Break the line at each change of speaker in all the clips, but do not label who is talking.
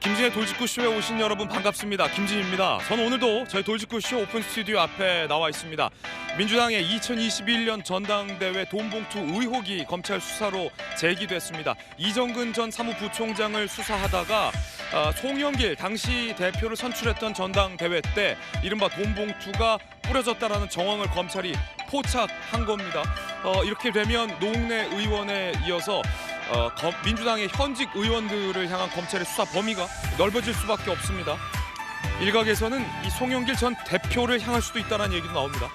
김진의 돌직구쇼에 오신 여러분 반갑습니다. 김진입니다. 저는 오늘도 저희 돌직구쇼 오픈 스튜디오 앞에 나와 있습니다. 민주당의 2021년 전당대회 돈봉투 의혹이 검찰 수사로 제기됐습니다. 이정근 전 사무부총장을 수사하다가 송영길 당시 대표를 선출했던 전당대회 때 이른바 돈봉투가 뿌려졌다라는 정황을 검찰이 포착한 겁니다. 이렇게 되면 노웅래 의원에 이어서 민주당의 현직 의원들을 향한 검찰의 수사 범위가 넓어질 수밖에 없습니다. 일각에서는 이 송영길 전 대표를 향할 수도 있다는 얘기도 나옵니다.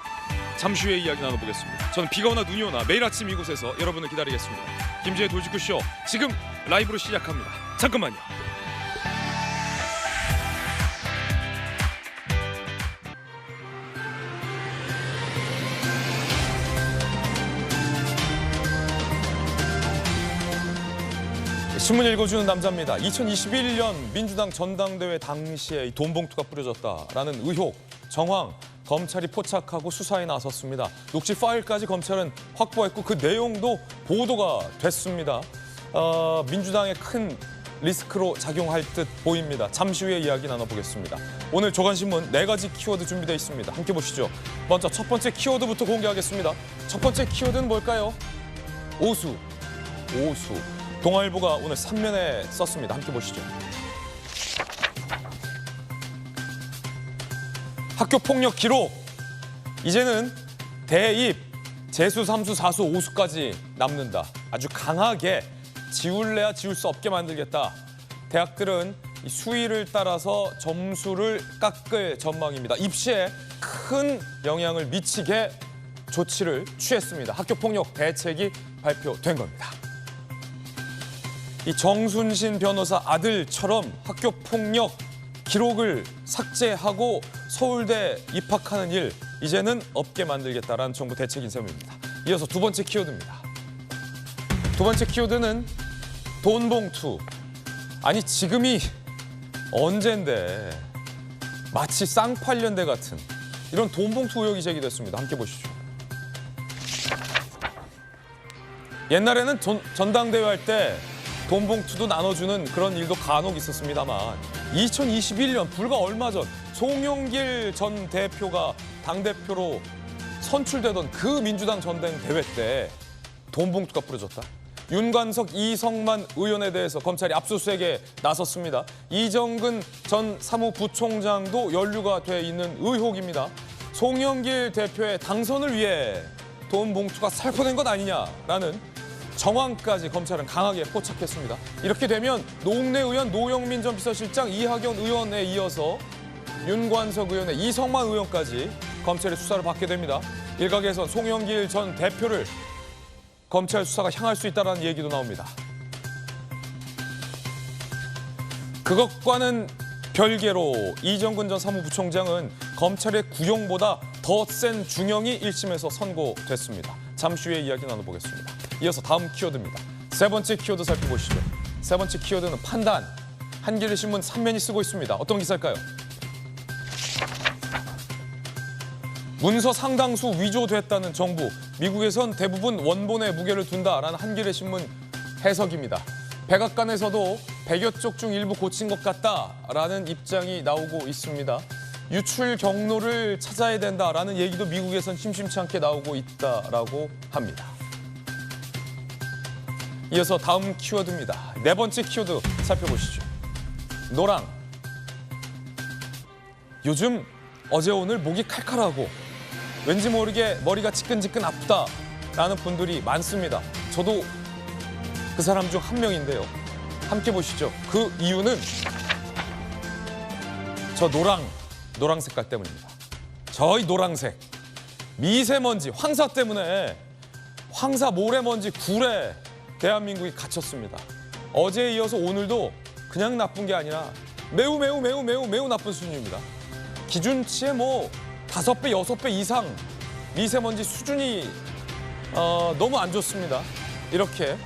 잠시 후에 이야기 나눠보겠습니다. 저는 비가 오나 눈이 오나 매일 아침 이곳에서 여러분을 기다리겠습니다. 김지의 돌직구쇼 지금 라이브로 시작합니다. 잠깐만요. 신문 읽어주는 남자입니다. 2021년 민주당 전당대회 당시에 돈봉투가 뿌려졌다라는 의혹, 정황, 검찰이 포착하고 수사에 나섰습니다. 녹취 파일까지 검찰은 확보했고 그 내용도 보도가 됐습니다. 민주당의 큰 리스크로 작용할 듯 보입니다. 잠시 후에 이야기 나눠보겠습니다. 오늘 조간신문 4가지 키워드 준비되어 있습니다. 함께 보시죠. 먼저 첫 번째 키워드부터 공개하겠습니다. 첫 번째 키워드는 뭘까요? 오수. 동아일보가 오늘 3면에 썼습니다. 함께 보시죠. 학교 폭력 기록. 이제는 대입, 재수, 삼수, 사수, 오수까지 남는다. 아주 강하게 지울래야 지울 수 없게 만들겠다. 대학들은 수위를 따라서 점수를 깎을 전망입니다. 입시에 큰 영향을 미치게 조치를 취했습니다. 학교 폭력 대책이 발표된 겁니다. 이 정순신 변호사 아들처럼 학교 폭력 기록을 삭제하고 서울대 입학하는 일 이제는 없게 만들겠다라는 정부 대책 인셈입니다. 이어서 두 번째 키워드입니다. 두 번째 키워드는 돈봉투. 아니 지금이 언젠데 마치 쌍팔년대 같은 이런 돈봉투 의혹이 제기됐습니다. 함께 보시죠. 옛날에는 전당대회 할 때 돈봉투도 나눠주는 그런 일도 간혹 있었습니다만 2021년 불과 얼마 전 송영길 전 대표가 당대표로 선출되던 그 민주당 전당대회 때 돈봉투가 뿌려졌다. 윤관석, 이성만 의원에 대해서 검찰이 압수수색에 나섰습니다. 이정근 전 사무부총장도 연루가 돼 있는 의혹입니다. 송영길 대표의 당선을 위해 돈봉투가 살포된 것 아니냐라는 정황까지 검찰은 강하게 포착했습니다. 이렇게 되면 노웅래 의원, 노영민 전 비서실장, 이학연 의원에 이어서 윤관석 의원의 이성만 의원까지 검찰의 수사를 받게 됩니다. 일각에선 송영길 전 대표를 검찰 수사가 향할 수 있다는 얘기도 나옵니다. 그것과는 별개로 이정근 전 사무부총장은 검찰의 구형보다 더 센 중형이 1심에서 선고됐습니다. 잠시 후에 이야기 나눠보겠습니다. 이어서 다음 키워드입니다. 세 번째 키워드 살펴보시죠. 세 번째 키워드는 판단. 한겨레 신문 3면이 쓰고 있습니다. 어떤 기사일까요? 문서 상당수 위조됐다는 정부. 미국에선 대부분 원본에 무게를 둔다라는 한겨레 신문 해석입니다. 백악관에서도 100여 쪽 중 일부 고친 것 같다라는 입장이 나오고 있습니다. 유출 경로를 찾아야 된다라는 얘기도 미국에선 심심치 않게 나오고 있다라고 합니다. 이어서 다음 키워드입니다. 네 번째 키워드 살펴보시죠. 노랑. 요즘 어제 오늘 목이 칼칼하고 왠지 모르게 머리가 지끈지끈 아프다라는 분들이 많습니다. 저도 그 사람 중 한 명인데요. 함께 보시죠. 그 이유는 저 노랑 색깔 때문입니다. 저희 노란색. 미세먼지, 황사 때문에 황사, 모래먼지, 굴에 대한민국이 갇혔습니다. 어제에 이어서 오늘도 그냥 나쁜 게 아니라 매우 나쁜 수준입니다. 기준치의 5배, 6배 이상 미세먼지 수준이 너무 안 좋습니다. 이렇게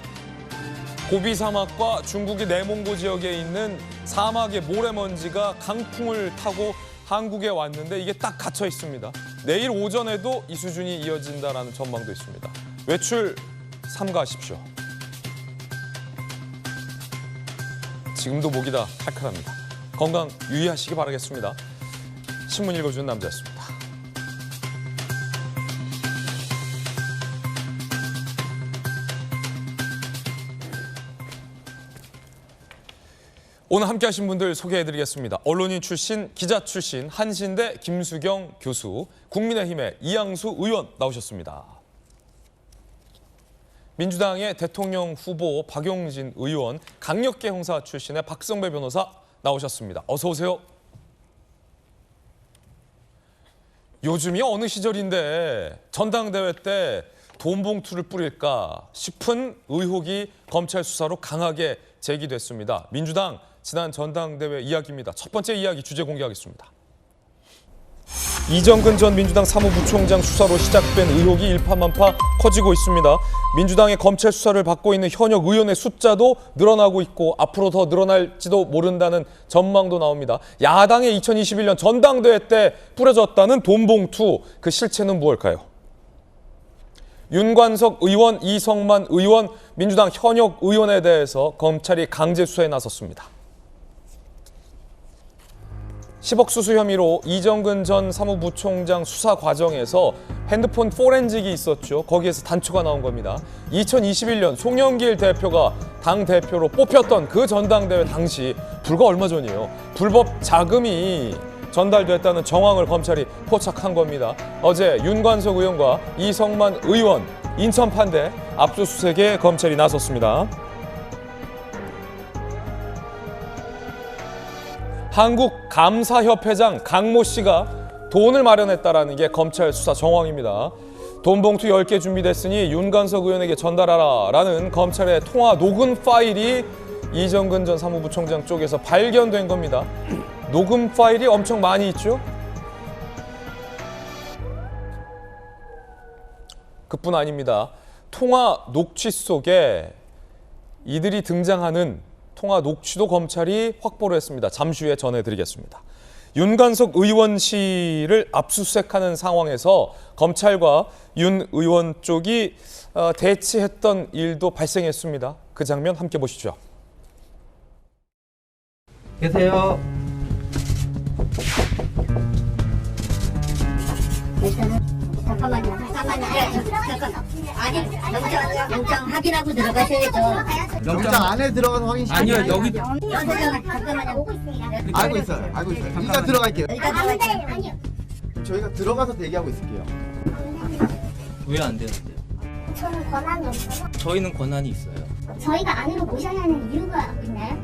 고비 사막과 중국의 내몽고 지역에 있는 사막의 모래먼지가 강풍을 타고 한국에 왔는데 이게 딱 갇혀 있습니다. 내일 오전에도 이 수준이 이어진다는 전망도 있습니다. 외출 삼가하십시오. 지금도 목이 다 칼칼합니다. 건강 유의하시기 바라겠습니다. 신문 읽어주는 남자였습니다. 오늘 함께하신 분들 소개해드리겠습니다. 언론인 출신, 기자 출신 한신대 김수경 교수, 국민의힘의 이양수 의원 나오셨습니다. 민주당의 대통령 후보 박용진 의원, 강력계 형사 출신의 박성배 변호사 나오셨습니다. 어서 오세요. 요즘이 어느 시절인데 전당대회 때 돈 봉투를 뿌릴까 싶은 의혹이 검찰 수사로 강하게 제기됐습니다. 민주당 지난 전당대회 이야기입니다. 첫 번째 이야기 주제 공개하겠습니다. 이정근 전 민주당 사무부총장 수사로 시작된 의혹이 일파만파 커지고 있습니다. 민주당의 검찰 수사를 받고 있는 현역 의원의 숫자도 늘어나고 있고 앞으로 더 늘어날지도 모른다는 전망도 나옵니다. 야당의 2021년 전당대회 때 뿌려졌다는 돈 봉투, 그 실체는 무엇일까요? 윤관석 의원, 이성만 의원, 민주당 현역 의원에 대해서 검찰이 강제 수사에 나섰습니다. 10억 수수 혐의로 이정근 전 사무부총장 수사 과정에서 핸드폰 포렌직이 있었죠. 거기에서 단초가 나온 겁니다. 2021년 송영길 대표가 당대표로 뽑혔던 그 전당대회 당시 불과 얼마 전이에요. 불법 자금이 전달됐다는 정황을 검찰이 포착한 겁니다. 어제 윤관석 의원과 이성만 의원 인천 판대 압수수색에 검찰이 나섰습니다. 한국감사협회장 강모 씨가 돈을 마련했다라는 게 검찰 수사 정황입니다. 돈 봉투 10개 준비됐으니 윤관석 의원에게 전달하라라는 검찰의 통화 녹음 파일이 이정근 전 사무부총장 쪽에서 발견된 겁니다. 녹음 파일이 엄청 많이 있죠? 그뿐 아닙니다. 통화 녹취 속에 이들이 등장하는 통화 녹취도 검찰이 확보를 했습니다. 잠시 후에 전해드리겠습니다. 윤관석 의원 씨를 압수수색하는 상황에서 검찰과 윤 의원 쪽이 대치했던 일도 발생했습니다. 그 장면 함께 보시죠.
계세요.
잠깐만요. 아니, 영장 확인하고 들어가셔야죠.
영장 안에 들어가서 확인시켜요. 아니요, 여기
잠깐만요. 오고 있습니다.
알고 있어요. 알고 있어요. 일단 들어갈게요.
아니요.
저희가 들어가서 대기하고 있을게요.
왜 안 되는데요?
저는 권한이 없어요.
저희는 권한이 있어요.
저희가 안으로 모셔야 하는 이유가 있나요?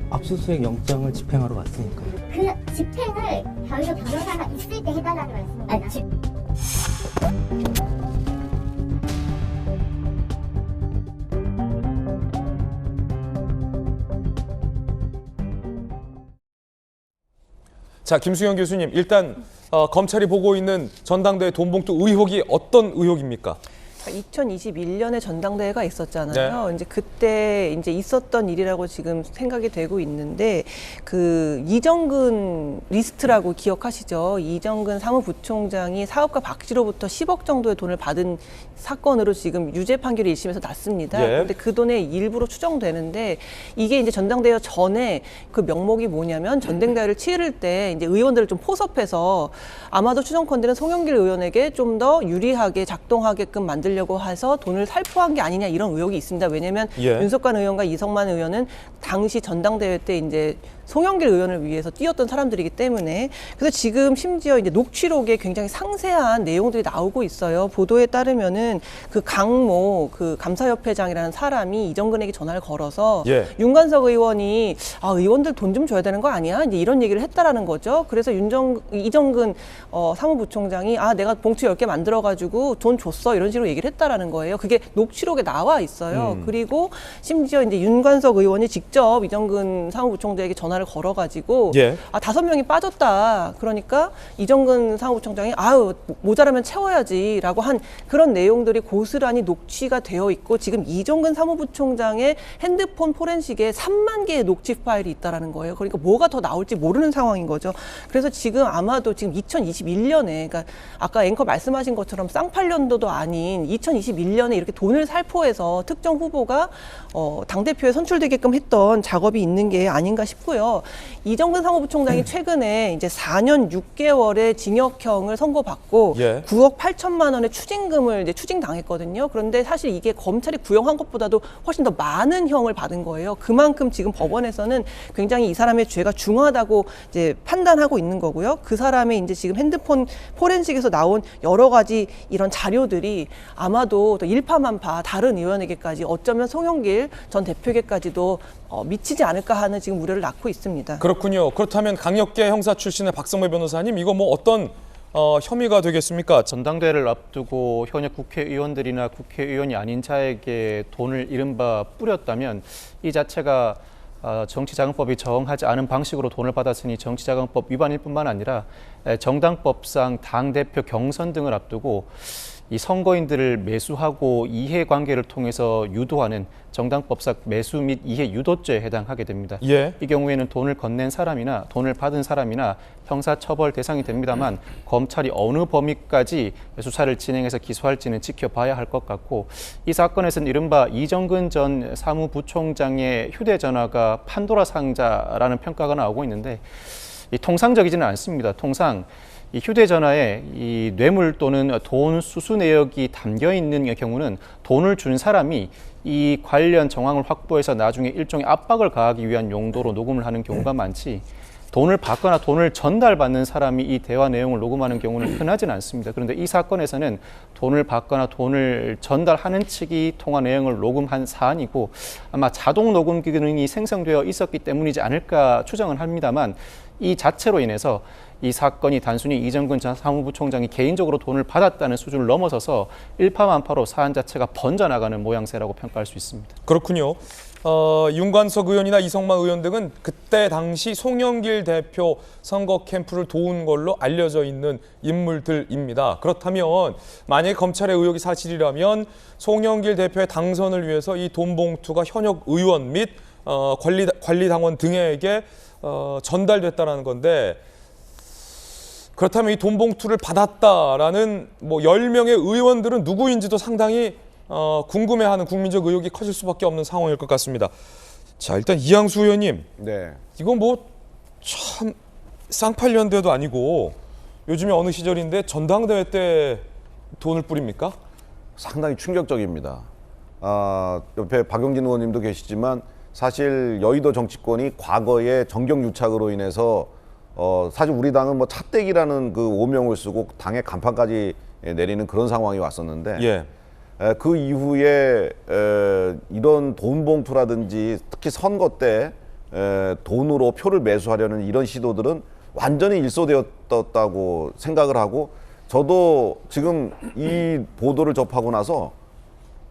압수수색 영장을 집행하러 왔으니까요.
그 집행을 저희가 변호사가 있을 때 해달라는 말씀입니다.
자, 김수경 교수님, 일단 검찰이 보고 있는 전당대회 돈 봉투 의혹이 어떤 의혹입니까?
2021년에 전당대회가 있었잖아요. 네. 이제 그때 이제 있었던 일이라고 지금 생각이 되고 있는데 그 이정근 리스트라고 기억하시죠? 이정근 사무부총장이 사업가 박씨로부터 10억 정도의 돈을 받은 사건으로 지금 유죄 판결이 1심에서 났습니다. 그런데 그 돈의 일부로 추정되는데 이게 이제 전당대회 전에 그 명목이 뭐냐면 전당대회를 치를 때 이제 의원들을 좀 포섭해서 아마도 추정컨대는 송영길 의원에게 좀 더 유리하게 작동하게끔 만들려고 해서 돈을 살포한 게 아니냐 이런 의혹이 있습니다. 왜냐하면 윤석관 의원과 이성만 의원은 당시 전당대회 때 이제 송영길 의원을 위해서 뛰었던 사람들이기 때문에 그래서 지금 심지어 이제 녹취록에 굉장히 상세한 내용들이 나오고 있어요. 보도에 따르면은 그 강모 그 감사협회장이라는 사람이 이정근에게 전화를 걸어서 윤관석 의원이 의원들 돈 좀 줘야 되는 거 아니야? 이제 이런 얘기를 했다라는 거죠. 그래서 이정근 사무부총장이 내가 봉투 10개 만들어가지고 돈 줬어 이런 식으로 얘기를 했다라는 거예요. 그게 녹취록에 나와 있어요. 그리고 심지어 이제 윤관석 의원이 직접 이정근 사무부총장에게 전화 전화를 걸어가지고
예.
5명이 빠졌다. 그러니까 이정근 사무부총장이 아유 모자라면 채워야지라고 한 그런 내용들이 고스란히 녹취가 되어 있고 지금 이정근 사무부총장의 핸드폰 포렌식에 3만 개의 녹취 파일이 있다라는 거예요. 그러니까 뭐가 더 나올지 모르는 상황인 거죠. 그래서 지금 아마도 지금 2021년에 그러니까 아까 앵커 말씀하신 것처럼 쌍팔년도도 아닌 2021년에 이렇게 돈을 살포해서 특정 후보가 당대표에 선출되게끔 했던 작업이 있는 게 아닌가 싶고요. 이정근 사무부총장이 최근에 이제 4년 6개월의 징역형을 선고받고
예.
9억 8천만 원의 추징금을 이제 추징당했거든요. 그런데 사실 이게 검찰이 구형한 것보다도 훨씬 더 많은 형을 받은 거예요. 그만큼 지금 법원에서는 굉장히 이 사람의 죄가 중하다고 이제 판단하고 있는 거고요. 그 사람의 이제 지금 핸드폰 포렌식에서 나온 여러 가지 이런 자료들이 아마도 또 일파만파 다른 의원에게까지 어쩌면 송영길 전 대표에게까지도 미치지 않을까 하는 지금 우려를 낳고 있습니다.
그렇군요. 그렇다면 강력계 형사 출신의 박성배 변호사님, 이거 뭐 어떤 혐의가 되겠습니까?
전당대회를 앞두고 현역 국회의원들이나 국회의원이 아닌 자에게 돈을 이른바 뿌렸다면 이 자체가 정치자금법이 정하지 않은 방식으로 돈을 받았으니 정치자금법 위반일 뿐만 아니라 정당법상 당대표 경선 등을 앞두고 이 선거인들을 매수하고 이해관계를 통해서 유도하는 정당법상 매수 및 이해 유도죄에 해당하게 됩니다.
예.
이 경우에는 돈을 건넨 사람이나 돈을 받은 사람이나 형사처벌 대상이 됩니다만 검찰이 어느 범위까지 수사를 진행해서 기소할지는 지켜봐야 할 것 같고, 이 사건에서는 이른바 이정근 전 사무부총장의 휴대전화가 판도라 상자라는 평가가 나오고 있는데 이 통상적이지는 않습니다. 통상 이 휴대전화에 이 뇌물 또는 돈 수수 내역이 담겨 있는 경우는 돈을 준 사람이 이 관련 정황을 확보해서 나중에 일종의 압박을 가하기 위한 용도로 녹음을 하는 경우가 많지, 돈을 받거나 돈을 전달받는 사람이 이 대화 내용을 녹음하는 경우는 흔하지는 않습니다. 그런데 이 사건에서는 돈을 받거나 돈을 전달하는 측이 통화 내용을 녹음한 사안이고 아마 자동 녹음 기능이 생성되어 있었기 때문이지 않을까 추정은 합니다만, 이 자체로 인해서 이 사건이 단순히 이정근 전 사무부총장이 개인적으로 돈을 받았다는 수준을 넘어서서 일파만파로 사안 자체가 번져나가는 모양새라고 평가할 수 있습니다.
그렇군요. 윤관석 의원이나 이성만 의원 등은 그때 당시 송영길 대표 선거 캠프를 도운 걸로 알려져 있는 인물들입니다. 그렇다면 만약에 검찰의 의혹이 사실이라면 송영길 대표의 당선을 위해서 이 돈 봉투가 현역 의원 및 관리당원 등에게 전달됐다는 건데, 그렇다면 이 돈 봉투를 받았다라는 뭐 10명의 의원들은 누구인지도 상당히 궁금해하는 국민적 의혹이 커질 수밖에 없는 상황일 것 같습니다. 자, 일단 이양수 의원님,
네.
이건 뭐 참 쌍팔년대도 아니고 요즘에 어느 시절인데 전당대회 때 돈을 뿌립니까?
상당히 충격적입니다. 옆에 박용진 의원님도 계시지만 사실 여의도 정치권이 과거에 정경유착으로 인해서 사실 우리 당은 뭐 차떼기라는 그 오명을 쓰고 당의 간판까지 내리는 그런 상황이 왔었는데,
예.
그 이후에 이런 돈 봉투라든지 특히 선거 때 돈으로 표를 매수하려는 이런 시도들은 완전히 일소되었다고 생각을 하고, 저도 지금 이 보도를 접하고 나서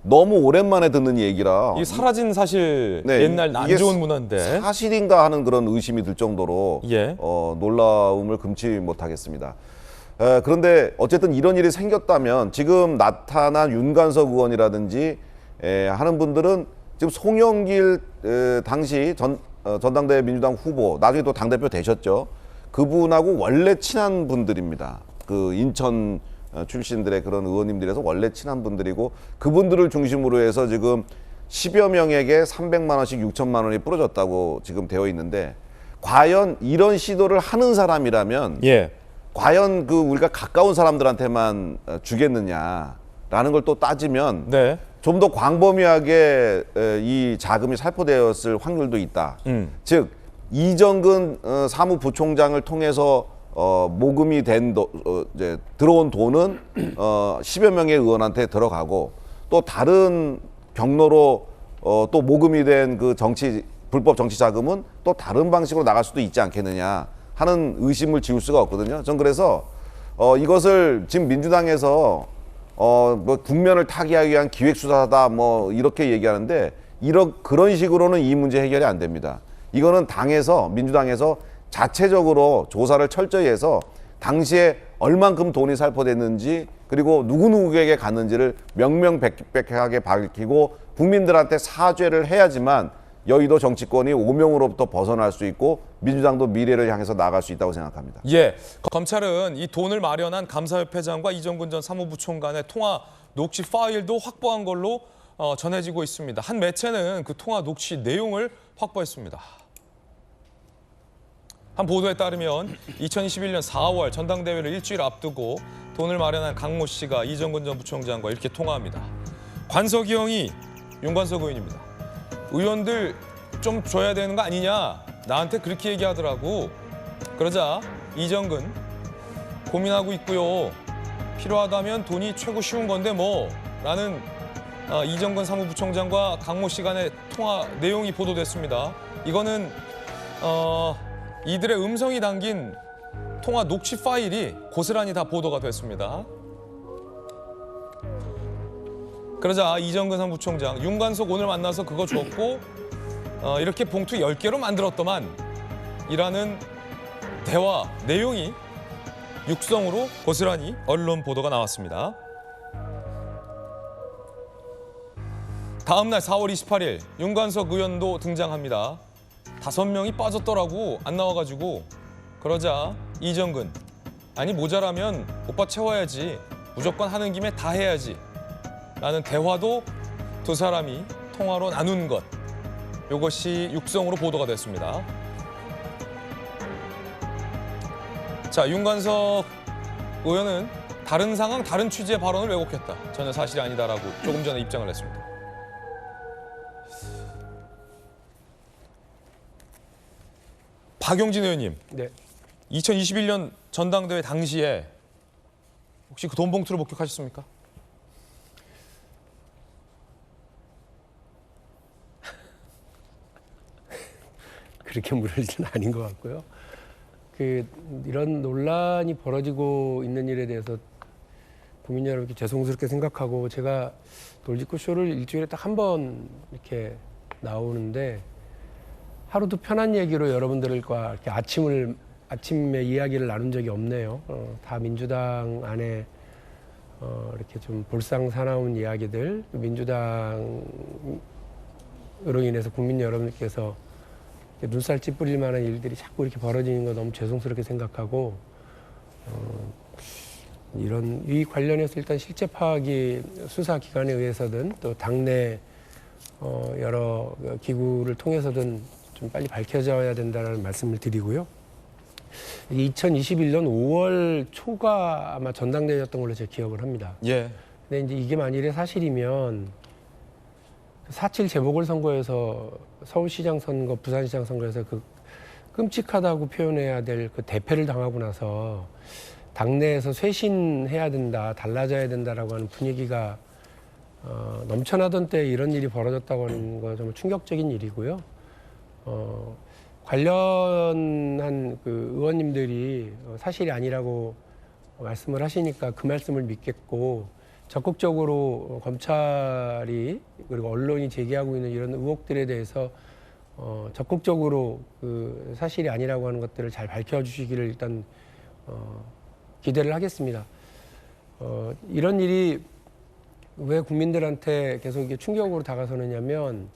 너무 오랜만에 듣는 얘기라
이 사라진 사실
네,
옛날 안
이게
좋은 문화인데.
사실인가 하는 그런 의심이 들 정도로
예.
놀라움을 금치 못하겠습니다. 그런데 어쨌든 이런 일이 생겼다면 지금 나타난 윤관석 의원이라든지 하는 분들은 지금 송영길 당시 전당대회 민주당 후보, 나중에 또 당대표 되셨죠. 그분하고 원래 친한 분들입니다. 그 인천 출신들의 그런 의원님들에서 원래 친한 분들이고, 그분들을 중심으로 해서 지금 10여 명에게 300만 원씩 6천만 원이 뿌려졌다고 지금 되어 있는데, 과연 이런 시도를 하는 사람이라면
예.
과연 그 우리가 가까운 사람들한테만 주겠느냐라는 걸 또 따지면
네.
좀 더 광범위하게 이 자금이 살포되었을 확률도 있다. 즉 이정근 사무부총장을 통해서 모금이 된 이제 들어온 돈은 10여 명의 의원한테 들어가고, 또 다른 경로로 또 모금이 된 그 불법 정치 자금은 또 다른 방식으로 나갈 수도 있지 않겠느냐 하는 의심을 지울 수가 없거든요. 전 그래서 이것을 지금 민주당에서 뭐 국면을 타개하기 위한 기획수사다 뭐 이렇게 얘기하는데, 그런 식으로는 이 문제 해결이 안 됩니다. 이거는 당에서 민주당에서 자체적으로 조사를 철저히 해서 당시에 얼만큼 돈이 살포됐는지 그리고 누구누구에게 갔는지를 명명백백하게 밝히고 국민들한테 사죄를 해야지만 여의도 정치권이 오명으로부터 벗어날 수 있고 민주당도 미래를 향해서 나아갈 수 있다고 생각합니다.
예, 검찰은 이 돈을 마련한 감사협회장과 이정근 전 사무부총 간의 통화 녹취 파일도 확보한 걸로 전해지고 있습니다. 한 매체는 그 통화 녹취 내용을 확보했습니다. 한 보도에 따르면 2021년 4월 전당대회를 일주일 앞두고 돈을 마련한 강모 씨가 이정근 전 부총장과 이렇게 통화합니다. 관석이 형이 윤관석 의원입니다. 의원들 좀 줘야 되는 거 아니냐? 나한테 그렇게 얘기하더라고. 그러자 이정근 고민하고 있고요. 필요하다면 돈이 최고 쉬운 건데 뭐 라는 이정근 사무부총장과 강모 씨 간의 통화 내용이 보도됐습니다. 이거는 이들의 음성이 담긴 통화 녹취 파일이 고스란히 다 보도가 됐습니다. 그러자 이정근 사무부총장, 윤관석 오늘 만나서 그거 줬고 이렇게 봉투 10개로 만들었더만 이라는 대화 내용이 육성으로 고스란히 언론 보도가 나왔습니다. 다음 날 4월 28일 윤관석 의원도 등장합니다. 5명이 빠졌더라고 안 나와가지고. 그러자 이정근, 아니 모자라면 오빠 채워야지, 무조건 하는 김에 다 해야지 라는 대화도 두 사람이 통화로 나눈 것, 이것이 육성으로 보도가 됐습니다. 자, 윤관석 의원은 다른 상황, 다른 취지의 발언을 왜곡했다, 전혀 사실이 아니다라고 조금 전에 입장을 냈습니다. 박용진 의원님,
네.
2021년 전당대회 당시에 혹시 그 돈 봉투를 목격하셨습니까?
그렇게 물을 일은 아닌 것 같고요. 이런 논란이 벌어지고 있는 일에 대해서 국민 여러분께 죄송스럽게 생각하고, 제가 돌직구 쇼를 일주일에 딱 한 번 이렇게 나오는데 하루도 편한 얘기로 여러분들과 이렇게 아침에 이야기를 나눈 적이 없네요. 다 민주당 안에 이렇게 좀 볼상사나운 이야기들, 민주당으로 인해서 국민 여러분께서 눈살 찌푸릴 만한 일들이 자꾸 이렇게 벌어지는 거 너무 죄송스럽게 생각하고, 이 관련해서 일단 실체 파악이 수사기관에 의해서든 또 당내 여러 기구를 통해서든 좀 빨리 밝혀져야 된다는 말씀을 드리고요. 2021년 5월 초가 아마 전당대회였던 걸로 제가 기억을 합니다.
예.
근데 이제 이게 만일에 사실이면 4.7 재보궐선거에서 서울시장 선거, 부산시장 선거에서 그 끔찍하다고 표현해야 될 그 대패를 당하고 나서 당내에서 쇄신해야 된다, 달라져야 된다라고 하는 분위기가 넘쳐나던 때 이런 일이 벌어졌다고 하는 거 정말 충격적인 일이고요. 관련한 그 의원님들이 사실이 아니라고 말씀을 하시니까 그 말씀을 믿겠고, 적극적으로 검찰이 그리고 언론이 제기하고 있는 이런 의혹들에 대해서 적극적으로 그 사실이 아니라고 하는 것들을 잘 밝혀주시기를 일단 기대를 하겠습니다. 이런 일이 왜 국민들한테 계속 이게 충격으로 다가서느냐면,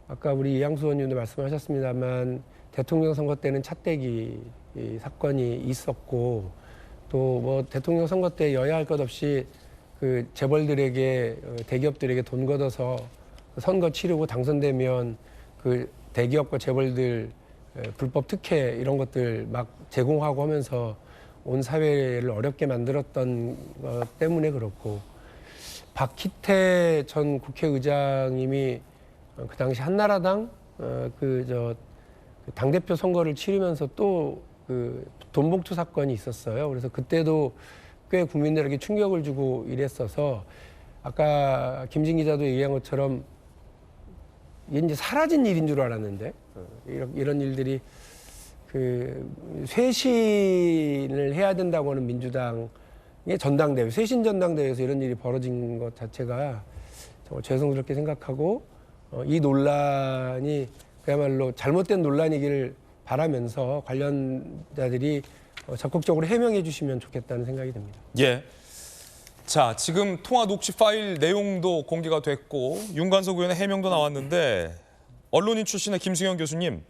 아까 우리 이양수 의원님도 말씀하셨습니다만 대통령 선거 때는 차떼기 사건이 있었고, 또 뭐 대통령 선거 때 여야 할 것 없이 그 재벌들에게, 대기업들에게 돈 걷어서 선거 치르고 당선되면 그 대기업과 재벌들 불법 특혜 이런 것들 막 제공하고 하면서 온 사회를 어렵게 만들었던 것 때문에 그렇고, 박희태 전 국회의장님이 그 당시 한나라당 당대표 선거를 치르면서 또 그 돈봉투 사건이 있었어요. 그래서 그때도 꽤 국민들에게 충격을 주고 이랬어서, 아까 김진 기자도 얘기한 것처럼 이게 이제 사라진 일인 줄 알았는데, 이런 일들이 그 쇄신을 해야 된다고 하는 민주당의 전당대회, 쇄신 전당대회에서 이런 일이 벌어진 것 자체가 정말 죄송스럽게 생각하고, 이 논란이 그야말로 잘못된 논란이길 바라면서 관련자들이 적극적으로 해명해 주시면 좋겠다는 생각이 듭니다.
예. 자, 지금 통화 녹취 파일 내용도 공개가 됐고 윤관석 의원의 해명도 나왔는데 언론인 출신의 김승현 교수님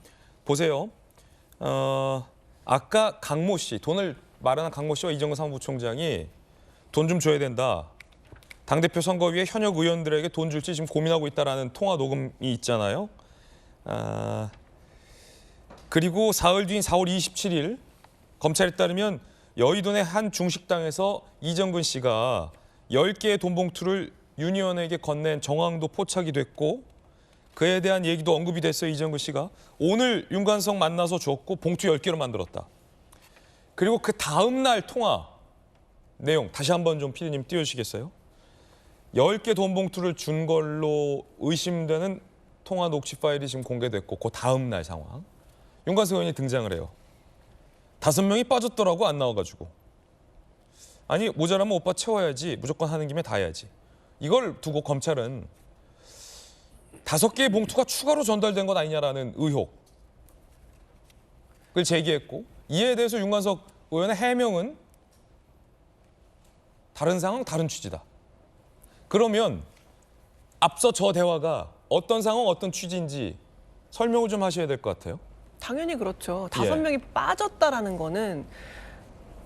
보세요. 아까 강모 씨, 돈을 마련한 강모 씨와 이정근 사무부총장이 돈 좀 줘야 된다. 당대표 선거위에 현역 의원들에게 돈 줄지 지금 고민하고 있다라는 통화 녹음이 있잖아요. 그리고 사흘 뒤인 4월 27일 검찰에 따르면 여의도 내 한 중식당에서 이정근 씨가 10개의 돈 봉투를 윤 의원에게 건넨 정황도 포착이 됐고 그에 대한 얘기도 언급이 됐어요. 이정근 씨가. 오늘 윤관석 만나서 줬고 봉투 10개로 만들었다. 그리고 그 다음 날 통화 내용 다시 한번 좀 피디님 띄워주시겠어요? 10개 돈 봉투를 준 걸로 의심되는 통화 녹취 파일이 지금 공개됐고 그 다음 날 상황. 윤관석 의원이 등장을 해요. 5명이 빠졌더라고 안 나와가지고. 아니 모자라면 오빠 채워야지. 무조건 하는 김에 다 해야지. 이걸 두고 검찰은 5개의 봉투가 추가로 전달된 것 아니냐라는 의혹을 제기했고 이에 대해서 윤관석 의원의 해명은 다른 상황, 다른 취지다. 그러면 앞서 저 대화가 어떤 상황, 어떤 취지인지 설명을 좀 하셔야 될 것 같아요.
당연히 그렇죠. 5명이 빠졌다라는 거는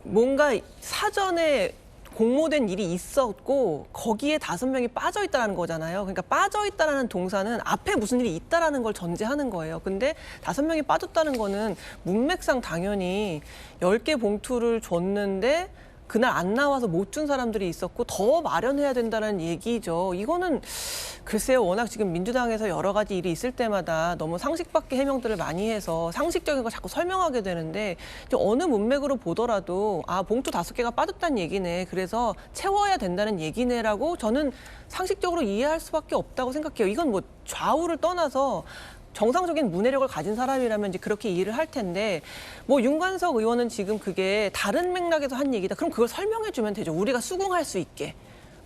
뭔가 사전에 공모된 일이 있었고 거기에 5명이 빠져 있다라는 거잖아요. 그러니까 빠져 있다라는 동사는 앞에 무슨 일이 있다라는 걸 전제하는 거예요. 근데 5명이 빠졌다는 거는 문맥상 당연히 10개 봉투를 줬는데 그날 안 나와서 못 준 사람들이 있었고 더 마련해야 된다는 얘기죠. 이거는 글쎄요. 워낙 지금 민주당에서 여러 가지 일이 있을 때마다 너무 상식 밖의 해명들을 많이 해서 상식적인 걸 자꾸 설명하게 되는데 어느 문맥으로 보더라도 아 봉투 5개가 빠졌다는 얘기네. 그래서 채워야 된다는 얘기네라고 저는 상식적으로 이해할 수밖에 없다고 생각해요. 이건 뭐 좌우를 떠나서 정상적인 문해력을 가진 사람이라면 이제 그렇게 이해를 할 텐데 뭐 윤관석 의원은 지금 그게 다른 맥락에서 한 얘기다. 그럼 그걸 설명해 주면 되죠. 우리가 수긍할 수 있게.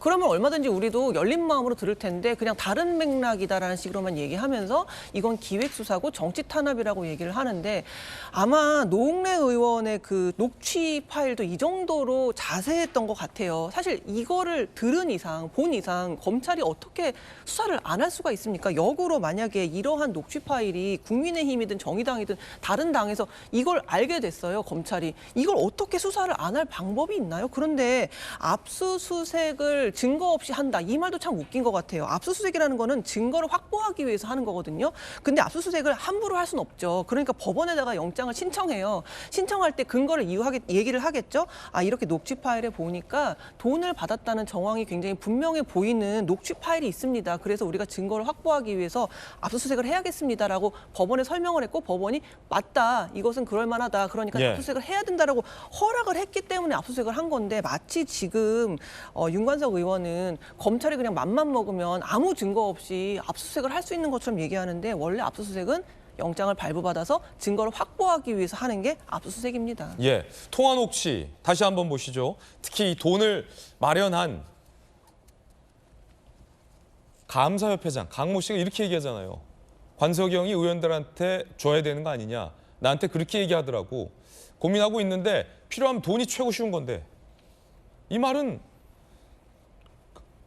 그러면 얼마든지 우리도 열린 마음으로 들을 텐데 그냥 다른 맥락이다라는 식으로만 얘기하면서 이건 기획수사고 정치 탄압이라고 얘기를 하는데 아마 노웅래 의원의 그 녹취 파일도 이 정도로 자세했던 것 같아요. 사실 이거를 들은 이상, 본 이상 검찰이 어떻게 수사를 안 할 수가 있습니까? 역으로 만약에 이러한 녹취 파일이 국민의힘이든 정의당이든 다른 당에서 이걸 알게 됐어요, 검찰이. 이걸 어떻게 수사를 안 할 방법이 있나요? 그런데 압수수색을 증거 없이 한다. 이 말도 참 웃긴 것 같아요. 압수수색이라는 거는 증거를 확보하기 위해서 하는 거거든요. 근데 압수수색을 함부로 할 수는 없죠. 그러니까 법원에다가 영장을 신청해요. 신청할 때 근거를 얘기를 하겠죠. 아 이렇게 녹취 파일에 보니까 돈을 받았다는 정황이 굉장히 분명해 보이는 녹취 파일이 있습니다. 그래서 우리가 증거를 확보하기 위해서 압수수색을 해야겠습니다라고 법원에 설명을 했고 법원이 맞다. 이것은 그럴 만하다. 그러니까 압수수색을 해야 된다라고 허락을 했기 때문에 압수수색을 한 건데 마치 지금 윤관석 의원은 검찰이 그냥 맘만 먹으면 아무 증거 없이 압수수색을 할 수 있는 것처럼 얘기하는데 원래 압수수색은 영장을 발부받아서 증거를 확보하기 위해서 하는 게 압수수색입니다.
예, 통화 녹취 다시 한번 보시죠. 특히 이 돈을 마련한 감사협회장 강모 씨가 이렇게 얘기하잖아요. 관석영이 의원들한테 줘야 되는 거 아니냐. 나한테 그렇게 얘기하더라고. 고민하고 있는데 필요하면 돈이 최고 쉬운 건데. 이 말은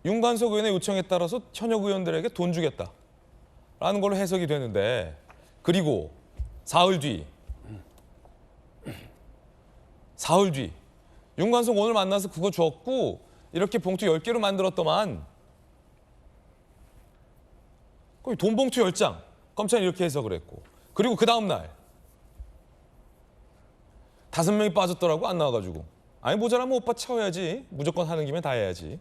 윤관석 의원의 요청에 따라서 현역 의원들에게 돈 주겠다라는 걸로 해석이 되는데 그리고 사흘 뒤 윤관석 오늘 만나서 그거 줬고 이렇게 봉투 10개로 만들었더만 거기 돈 봉투 10장 검찰이 이렇게 해석을 했고 그리고 그 다음 날 5명이 빠졌더라고 안 나와가지고 아니 모자라면 오빠 채워야지 무조건 하는 김에 다 해야지.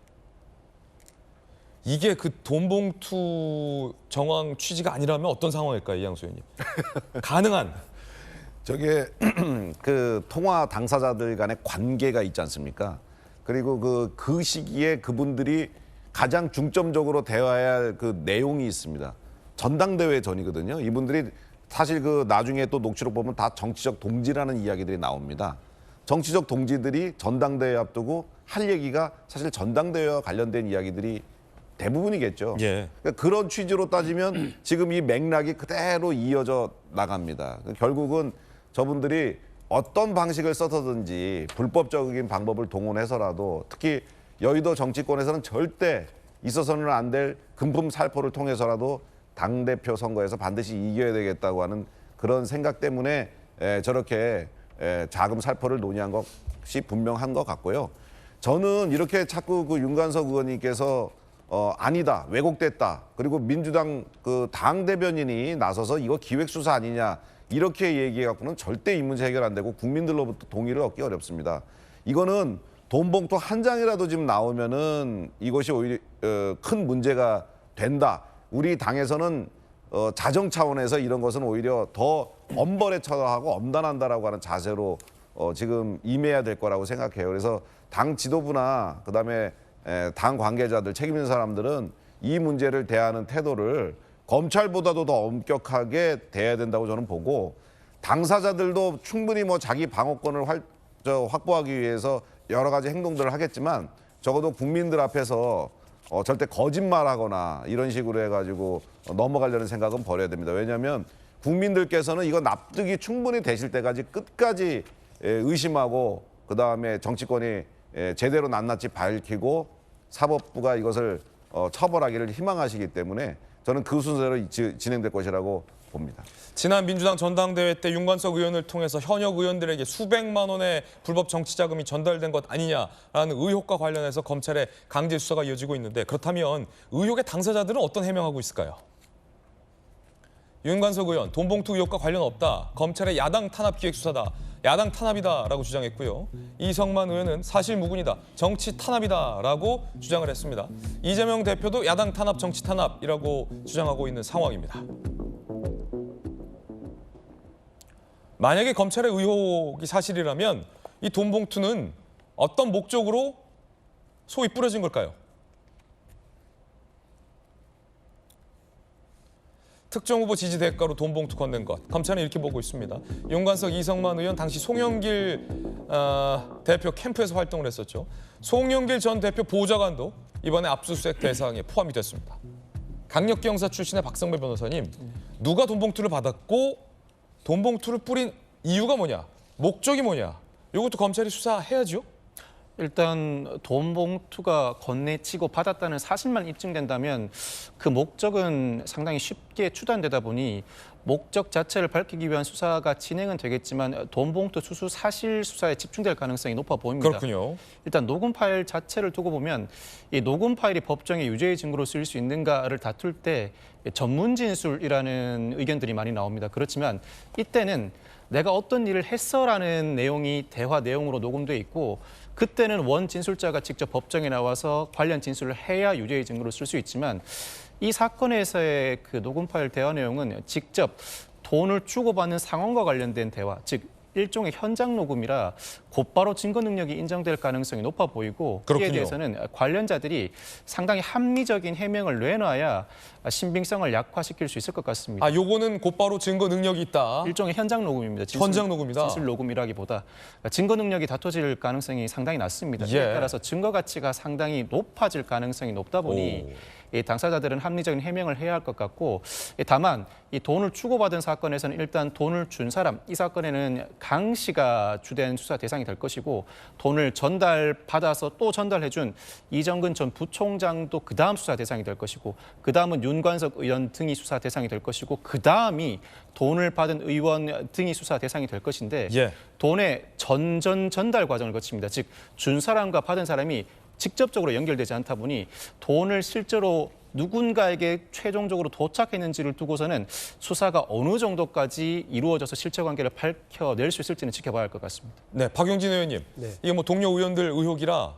이게 그 돈 봉투 정황 취지가 아니라면 어떤 상황일까요, 이양수 의원님? 가능한.
저게 그 통화 당사자들 간의 관계가 있지 않습니까? 그리고 그 시기에 그분들이 가장 중점적으로 대화해야 할 그 내용이 있습니다. 전당대회 전이거든요. 이분들이 사실 그 나중에 또 녹취록 보면 다 정치적 동지라는 이야기들이 나옵니다. 정치적 동지들이 전당대회 앞두고 할 얘기가 사실 전당대회와 관련된 이야기들이 대부분이겠죠.
예.
그러니까 그런 취지로 따지면 지금 이 맥락이 그대로 이어져 나갑니다. 결국은 저분들이 어떤 방식을 써서든지 불법적인 방법을 동원해서라도 특히 여의도 정치권에서는 절대 있어서는 안 될 금품 살포를 통해서라도 당대표 선거에서 반드시 이겨야 되겠다고 하는 그런 생각 때문에 저렇게 자금 살포를 논의한 것이 분명한 것 같고요. 저는 이렇게 자꾸 그 윤관석 의원님께서 아니다, 왜곡됐다. 그리고 민주당 그 당 대변인이 나서서 이거 기획수사 아니냐 이렇게 얘기해갖고는 절대 이 문제 해결 안 되고 국민들로부터 동의를 얻기 어렵습니다. 이거는 돈 봉투 한 장이라도 지금 나오면은 이것이 오히려 큰 문제가 된다. 우리 당에서는 자정 차원에서 이런 것은 오히려 더 엄벌에 처하고 엄단한다라고 하는 자세로 지금 임해야 될 거라고 생각해요. 그래서 당 지도부나 그다음에 당 관계자들 책임 있는 사람들은 이 문제를 대하는 태도를 검찰보다도 더 엄격하게 대해야 된다고 저는 보고 당사자들도 충분히 뭐 자기 방어권을 확보하기 위해서 여러 가지 행동들을 하겠지만 적어도 국민들 앞에서 절대 거짓말하거나 이런 식으로 해가지고 넘어가려는 생각은 버려야 됩니다. 왜냐하면 국민들께서는 이거 납득이 충분히 되실 때까지 끝까지 의심하고 그다음에 정치권이 제대로 낱낱이 밝히고 사법부가 이것을 처벌하기를 희망하시기 때문에 저는 그 순서로 진행될 것이라고 봅니다.
지난 민주당 전당대회 때 윤관석 의원을 통해서 현역 의원들에게 수백만 원의 불법 정치 자금이 전달된 것 아니냐라는 의혹과 관련해서 검찰의 강제 수사가 이어지고 있는데 그렇다면 의혹의 당사자들은 어떤 해명하고 있을까요? 윤관석 의원 돈 봉투 의혹과 관련 없다. 검찰의 야당 탄압 기획 수사다. 야당 탄압이다라고 주장했고요. 이성만 의원은 사실 무근이다. 정치 탄압이다라고 주장을 했습니다. 이재명 대표도 야당 탄압, 정치 탄압이라고 주장하고 있는 상황입니다. 만약에 검찰의 의혹이 사실이라면 이 돈 봉투는 어떤 목적으로 소위 뿌려진 걸까요? 특정 후보 지지 대가로 돈 봉투 건넨 것. 검찰은 이렇게 보고 있습니다. 윤관석, 이성만 의원 당시 송영길 대표 캠프에서 활동을 했었죠. 송영길 전 대표 보좌관도 이번에 압수수색 대상에 포함이 됐습니다. 강력기 형사 출신의 박성배 변호사님, 누가 돈 봉투를 받았고 돈 봉투를 뿌린 이유가 뭐냐, 목적이 뭐냐, 이것도 검찰이 수사해야죠.
일단 돈 봉투가 건네치고 받았다는 사실만 입증된다면 그 목적은 상당히 쉽게 추단되다 보니 목적 자체를 밝히기 위한 수사가 진행은 되겠지만 돈 봉투 수수 사실 수사에 집중될 가능성이 높아 보입니다.
그렇군요.
일단 녹음 파일 자체를 두고 보면 이 녹음 파일이 법정에 유죄의 증거로 쓰일 수 있는가를 다툴 때 전문 진술이라는 의견들이 많이 나옵니다. 그렇지만 이때는 내가 어떤 일을 했어라는 내용이 대화 내용으로 녹음돼 있고 그때는 원 진술자가 직접 법정에 나와서 관련 진술을 해야 유죄의 증거로 쓸 수 있지만 이 사건에서의 그 녹음 파일 대화 내용은 직접 돈을 주고받는 상황과 관련된 대화, 즉 일종의 현장 녹음이라 곧바로 증거 능력이 인정될 가능성이 높아 보이고
그렇군요.
이에 대해서는 관련자들이 상당히 합리적인 해명을 내놔야 신빙성을 약화시킬 수 있을 것 같습니다.
아, 요거는 곧바로 증거 능력이 있다.
일종의 현장 녹음입니다.
현장 녹음이다.
진술 녹음이라기보다 증거 능력이 다퉈질 가능성이 상당히 낮습니다.
예.
이에 따라서 증거 가치가 상당히 높아질 가능성이 높다 보니 이 당사자들은 합리적인 해명을 해야 할 것 같고 다만 이 돈을 주고받은 사건에서는 일단 돈을 준 사람, 이 사건에는 강 씨가 주된 수사 대상이 될 것이고 돈을 전달받아서 또 전달해준 이정근 전 부총장도 그 다음 수사 대상이 될 것이고 그 다음은 윤관석 의원 등이 수사 대상이 될 것이고 그 다음이 돈을 받은 의원 등이 수사 대상이 될 것인데
예.
돈의 전달 과정을 거칩니다. 즉 준 사람과 받은 사람이 직접적으로 연결되지 않다 보니 돈을 실제로 누군가에게 최종적으로 도착했는지를 두고서는 수사가 어느 정도까지 이루어져서 실체관계를 밝혀낼 수 있을지는 지켜봐야 할 것 같습니다.
네, 박용진 의원님.
네.
이게 뭐 동료 의원들 의혹이라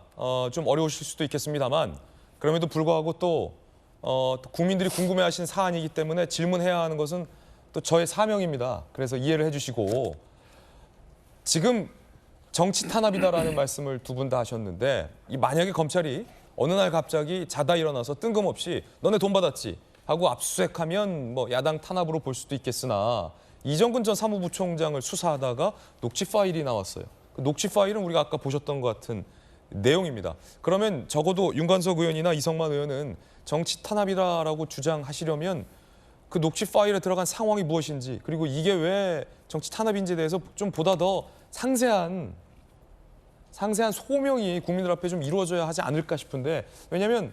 좀 어려우실 수도 있겠습니다만 그럼에도 불구하고 또 국민들이 궁금해하시는 사안이기 때문에 질문해야 하는 것은 또 저의 사명입니다. 그래서 이해를 해주시고 지금 정치 탄압이다라는 말씀을 두 분 다 하셨는데 이 만약에 검찰이 어느 날 갑자기 자다 일어나서 뜬금없이 너네 돈 받았지 하고 압수수색하면 뭐 야당 탄압으로 볼 수도 있겠으나 이정근 전 사무부총장을 수사하다가 녹취 파일이 나왔어요. 그 녹취 파일은 우리가 아까 보셨던 것 같은 내용입니다. 그러면 적어도 윤관석 의원이나 이성만 의원은 정치 탄압이다라고 주장하시려면 그 녹취 파일에 들어간 상황이 무엇인지 그리고 이게 왜 정치 탄압인지에 대해서 좀 보다 더 상세한 소명이 국민들 앞에 좀 이루어져야 하지 않을까 싶은데 왜냐하면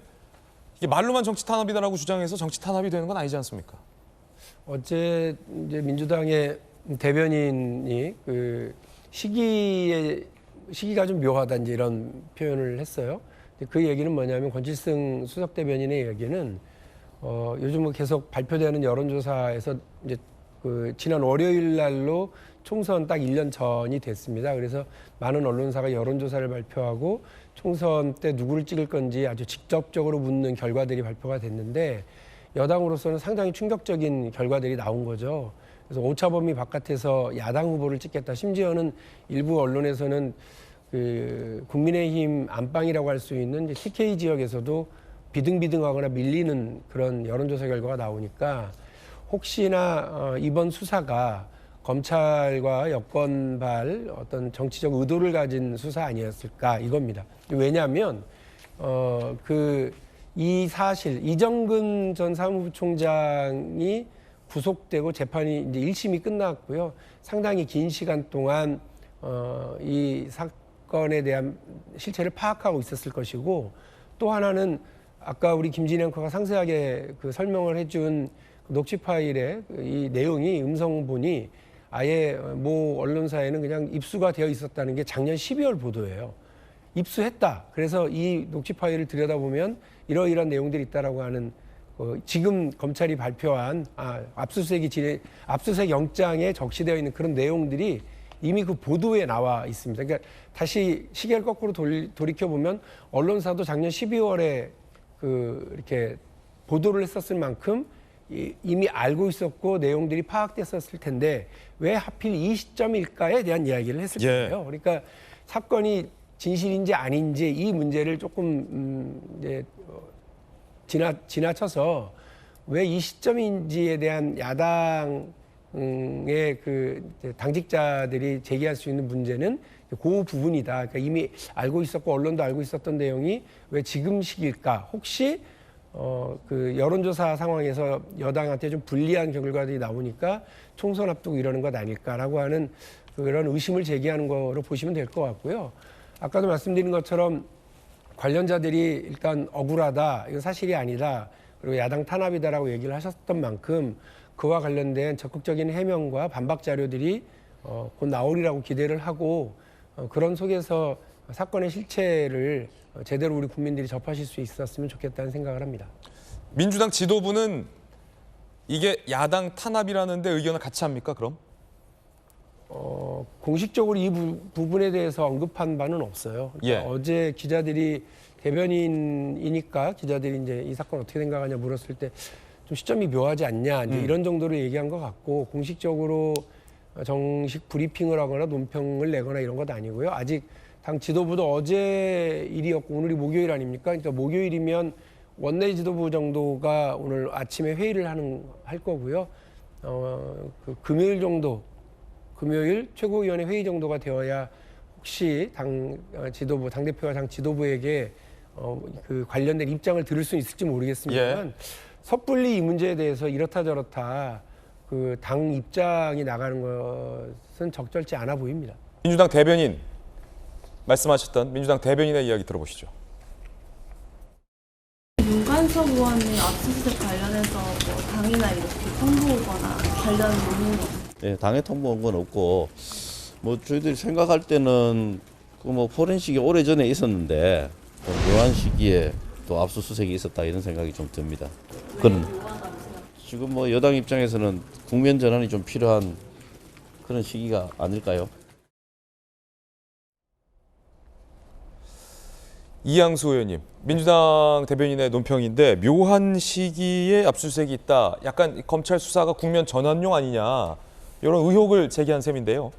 이게 말로만 정치 탄압이다라고 주장해서 정치 탄압이 되는 건 아니지 않습니까?
어제 이제 민주당의 대변인이 그 시기가 좀 묘하다 이제 이런 표현을 했어요. 그 얘기는 뭐냐면 권칠승 수석 대변인의 얘기는 요즘 뭐 계속 발표되는 여론조사에서 이제 그 지난 월요일 날로 총선 딱 1년 전이 됐습니다. 그래서 많은 언론사가 여론조사를 발표하고 총선 때 누구를 찍을 건지 아주 직접적으로 묻는 결과들이 발표가 됐는데 여당으로서는 상당히 충격적인 결과들이 나온 거죠. 그래서 오차범위 바깥에서 야당 후보를 찍겠다. 심지어는 일부 언론에서는 그 국민의힘 안방이라고 할 수 있는 이제 TK 지역에서도 비등비등하거나 밀리는 그런 여론조사 결과가 나오니까 혹시나 이번 수사가 검찰과 여권발 어떤 정치적 의도를 가진 수사 아니었을까 이겁니다. 왜냐하면 이 사실 이정근 전 사무부총장이 구속되고 재판이 이제 1심이 끝났고요. 상당히 긴 시간 동안 이 사건에 대한 실체를 파악하고 있었을 것이고 또 하나는 아까 우리 김진애 앵커가 상세하게 그 설명을 해준 그 녹취 파일의 이 내용이 음성본이 아예 모 언론사에는 그냥 입수가 되어 있었다는 게 작년 12월 보도예요. 입수했다. 그래서 이 녹취 파일을 들여다보면 이러이러한 내용들이 있다라고 하는 지금 검찰이 발표한 압수수색 영장에 적시되어 있는 그런 내용들이 이미 그 보도에 나와 있습니다. 그러니까 다시 시계를 거꾸로 돌이켜 보면 언론사도 작년 12월에 이렇게 보도를 했었을 만큼 이미 알고 있었고 내용들이 파악됐었을 텐데 왜 하필 이 시점일까에 대한 이야기를 했을 거예요. 그러니까 사건이 진실인지 아닌지 이 문제를 조금 지나쳐서 왜 이 시점인지에 대한 야당의 그 당직자들이 제기할 수 있는 문제는 그 부분이다. 그러니까 이미 알고 있었고 언론도 알고 있었던 내용이 왜 지금 시기일까? 혹시 그 여론조사 상황에서 여당한테 좀 불리한 결과들이 나오니까 총선 앞두고 이러는 것 아닐까라고 하는 그런 의심을 제기하는 거로 보시면 될 것 같고요. 아까도 말씀드린 것처럼 관련자들이 일단 억울하다, 이건 사실이 아니다, 그리고 야당 탄압이다라고 얘기를 하셨던 만큼 그와 관련된 적극적인 해명과 반박 자료들이 곧 나오리라고 기대를 하고 그런 속에서 사건의 실체를 제대로 우리 국민들이 접하실 수 있었으면 좋겠다는 생각을 합니다.
민주당 지도부는 이게 야당 탄압이라는데 의견을 같이 합니까? 그럼?
공식적으로 이 부분에 대해서 언급한 바는 없어요. 그러니까 어제 기자들이 대변인이니까 기자들이 이제 이 사건 어떻게 생각하냐 물었을 때 좀 시점이 묘하지 않냐 이제 이런 정도로 얘기한 것 같고 공식적으로 정식 브리핑을 하거나 논평을 내거나 이런 것 아니고요. 아직 당 지도부도 어제 일이었고 오늘이 목요일 아닙니까? 그러니까 목요일이면 원내 지도부 정도가 오늘 아침에 회의를 할 거고요. 그 금요일 정도, 금요일 최고위원회 회의 정도가 되어야 혹시 당 지도부, 당대표와 당 지도부에게 그 관련된 입장을 들을 수 있을지 모르겠습니다만 섣불리 이 문제에 대해서 이렇다 저렇다 그 당 입장이 나가는 것은 적절치 않아 보입니다.
민주당 대변인 말씀하셨던 민주당 대변인의 이야기 들어보시죠.
윤관석 의원이 압수수색 관련해서 뭐 당이나 이렇게 통보하거나 관련 논의는
네, 당에 통보한 건 없고 뭐 저희들이 생각할 때는 그 뭐 포렌식이 오래 전에 있었는데 또 묘한 시기에 또 압수수색이 있었다 이런 생각이 좀 듭니다. 그건 지금 뭐 여당 입장에서는 국면 전환이 좀 필요한 그런 시기가 아닐까요?
이양수 의원님, 민주당 대변인의 논평인데 묘한 시기에 압수수색이 있다. 약간 검찰 수사가 국면 전환용 아니냐 이런 의혹을 제기한 셈인데요.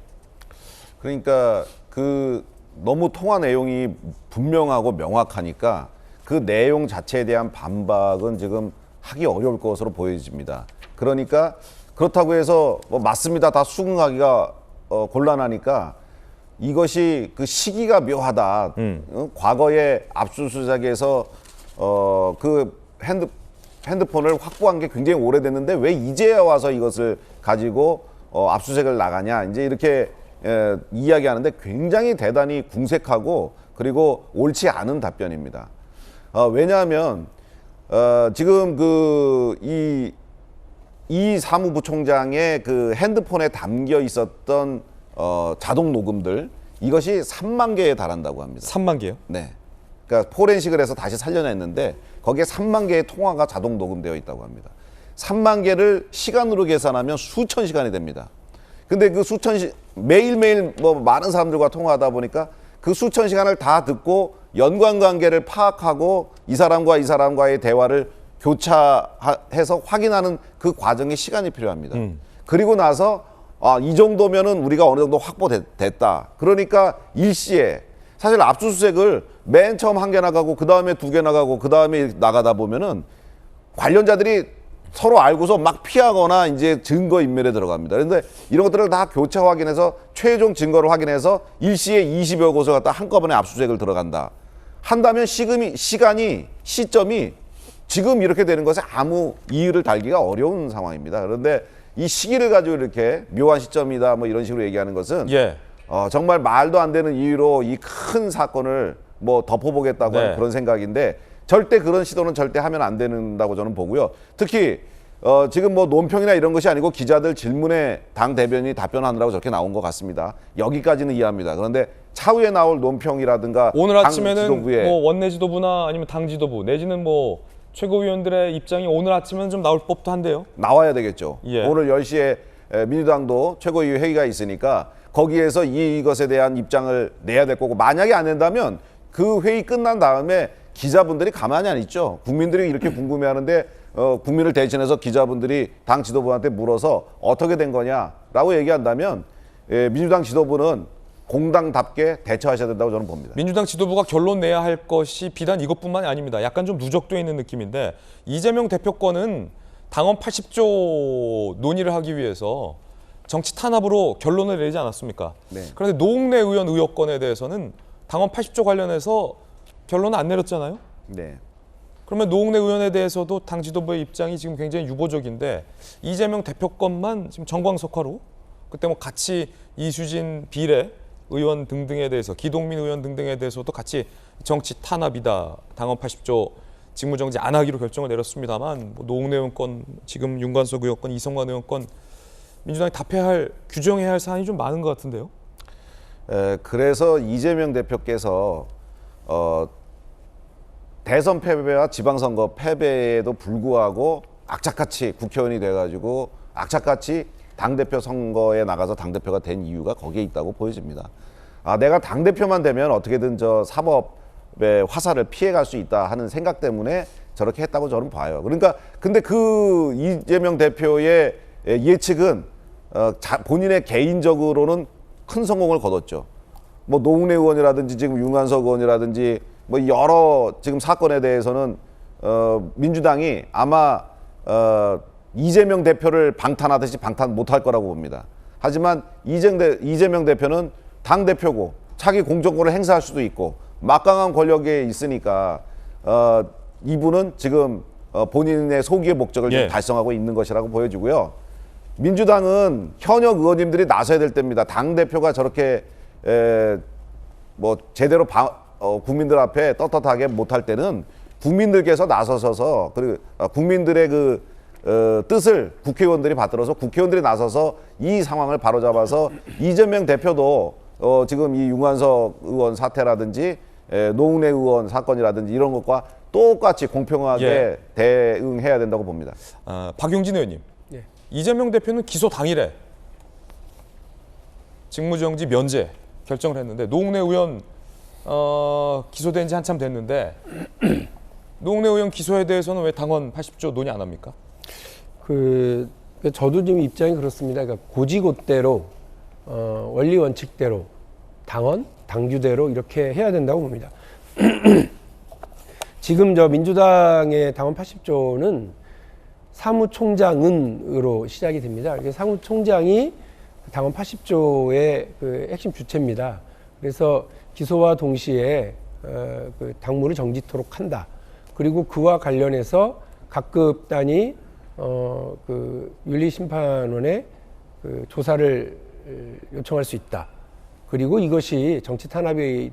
그러니까 그 너무 통화 내용이 분명하고 명확하니까 그 내용 자체에 대한 반박은 지금 하기 어려울 것으로 보여집니다. 그러니까 그렇다고 해서 뭐 맞습니다 다 수긍하기가 곤란하니까 이것이 그 시기가 묘하다. 과거에 압수수색에서 그 핸드폰을 확보한 게 굉장히 오래됐는데 왜 이제야 와서 이것을 가지고 압수수색을 나가냐 이제 이렇게 이야기하는데 굉장히 대단히 궁색하고 그리고 옳지 않은 답변입니다. 왜냐하면 지금 이 사무부총장의 그 핸드폰에 담겨 있었던 자동 녹음들 이것이 3만 개에 달한다고 합니다.
3만 개요?
네. 그러니까 포렌식을 해서 다시 살려냈는데 거기에 3만 개의 통화가 자동 녹음되어 있다고 합니다. 3만 개를 시간으로 계산하면 수천 시간이 됩니다. 근데 그 매일매일 뭐 많은 사람들과 통화하다 보니까 그 수천 시간을 다 듣고 연관관계를 파악하고 이 사람과의 대화를 교차해서 확인하는 그 과정에 시간이 필요합니다. 그리고 나서 이 정도면은 우리가 어느 정도 확보됐다. 그러니까 일시에 사실 압수수색을 맨 처음 1개 나가고 그 다음에 2개 나가고 그 다음에 나가다 보면은 관련자들이 서로 알고서 막 피하거나 이제 증거 인멸에 들어갑니다. 그런데 이런 것들을 다 교차 확인해서 최종 증거를 확인해서 일시에 20여 곳을 갖다 한꺼번에 압수수색을 들어간다. 한다면 시점이 지금 이렇게 되는 것에 아무 이유를 달기가 어려운 상황입니다. 그런데 이 시기를 가지고 이렇게 묘한 시점이다 뭐 이런 식으로 얘기하는 것은 정말 말도 안 되는 이유로 이 큰 사건을 뭐 덮어보겠다고 하는 그런 생각인데 절대 그런 시도는 절대 하면 안 된다고 저는 보고요. 특히 지금 뭐 논평이나 이런 것이 아니고 기자들 질문에 당 대변인이 답변하느라고 저렇게 나온 것 같습니다. 여기까지는 이해합니다. 그런데 차후에 나올 논평이라든가
오늘
당
아침에는
지도부에
뭐 원내 지도부나 아니면 당 지도부 내지는 뭐 최고위원들의 입장이 오늘 아침에는 좀 나올 법도 한데요.
나와야 되겠죠.
예.
오늘 10시에 민주당도 최고위원 회의가 있으니까 거기에서 이것에 대한 입장을 내야 될 거고 만약에 안 낸다면 그 회의 끝난 다음에 기자분들이 가만히 안 있죠. 국민들이 이렇게 궁금해하는데 국민을 대신해서 기자분들이 당 지도부한테 물어서 어떻게 된 거냐라고 얘기한다면 민주당 지도부는 공당답게 대처하셔야 된다고 저는 봅니다.
민주당 지도부가 결론 내야 할 것이 비단 이것뿐만이 아닙니다. 약간 좀 누적되어 있는 느낌인데 이재명 대표권은 당원 80조 논의를 하기 위해서 정치 탄압으로 결론을 내리지 않았습니까?
네.
그런데 노웅래 의원 의혹건에 대해서는 당원 80조 관련해서 결론을 안 내렸잖아요.
네.
그러면 노웅래 의원에 대해서도 당 지도부의 입장이 지금 굉장히 유보적인데 이재명 대표권만 지금 정광석화로 그때 뭐 같이 이수진 비례 의원 등등에 대해서 기동민 의원 등등에 대해서도 같이 정치 탄압이다. 당원 80조 직무정지 안 하기로 결정을 내렸습니다만 뭐 노웅래 의원 건 지금 윤관석 의원 건 이성관 의원 건 민주당이 답해야 할 규정해야 할 사안이 좀 많은 것 같은데요.
그래서 이재명 대표께서 대선 패배와 지방선거 패배에도 불구하고 악착같이 국회의원이 돼가지고 악착같이 당대표 선거에 나가서 당대표가 된 이유가 거기에 있다고 보여집니다. 내가 당대표만 되면 어떻게든 저 사법의 화살을 피해갈 수 있다 하는 생각 때문에 저렇게 했다고 저는 봐요. 그러니까 근데 그 이재명 대표의 예측은 본인의 개인적으로는 큰 성공을 거뒀죠. 뭐 노웅래 의원이라든지 지금 윤관석 의원이라든지 뭐 여러 지금 사건에 대해서는 민주당이 아마 이재명 대표를 방탄하듯이 방탄 못할 거라고 봅니다. 하지만 이재명 대표는 당 대표고 자기 공정권을 행사할 수도 있고 막강한 권력에 있으니까 이분은 지금 본인의 소기의 목적을 지금 달성하고 있는 것이라고 보여지고요. 민주당은 현역 의원님들이 나서야 될 때입니다. 당 대표가 저렇게 뭐 제대로 국민들 앞에 떳떳하게 못할 때는 국민들께서 나서셔서 그리고 국민들의 그 뜻을 국회의원들이 받들어서 국회의원들이 나서서 이 상황을 바로잡아서 이재명 대표도 지금 이 윤관석 의원 사태라든지 노웅래 의원 사건이라든지 이런 것과 똑같이 공평하게 대응해야 된다고 봅니다.
박용진 의원님. 이재명 대표는 기소 당일에 직무정지 면제 결정을 했는데 노웅래 의원 기소된 지 한참 됐는데 노웅래 의원 기소에 대해서는 왜 당원 80조 논의 안 합니까?
저도 지금 입장이 그렇습니다. 그러니까 고지고대로 원리 원칙대로 당원 당규대로 이렇게 해야 된다고 봅니다. 지금 저 민주당의 당원 80조는 사무총장은으로 시작이 됩니다. 사무총장이 당원 80조의 그 핵심 주체입니다. 그래서 기소와 동시에 그 당무를 정지토록 한다. 그리고 그와 관련해서 각급 단위 그 윤리심판원에 그 조사를 요청할 수 있다. 그리고 이것이 정치 탄압일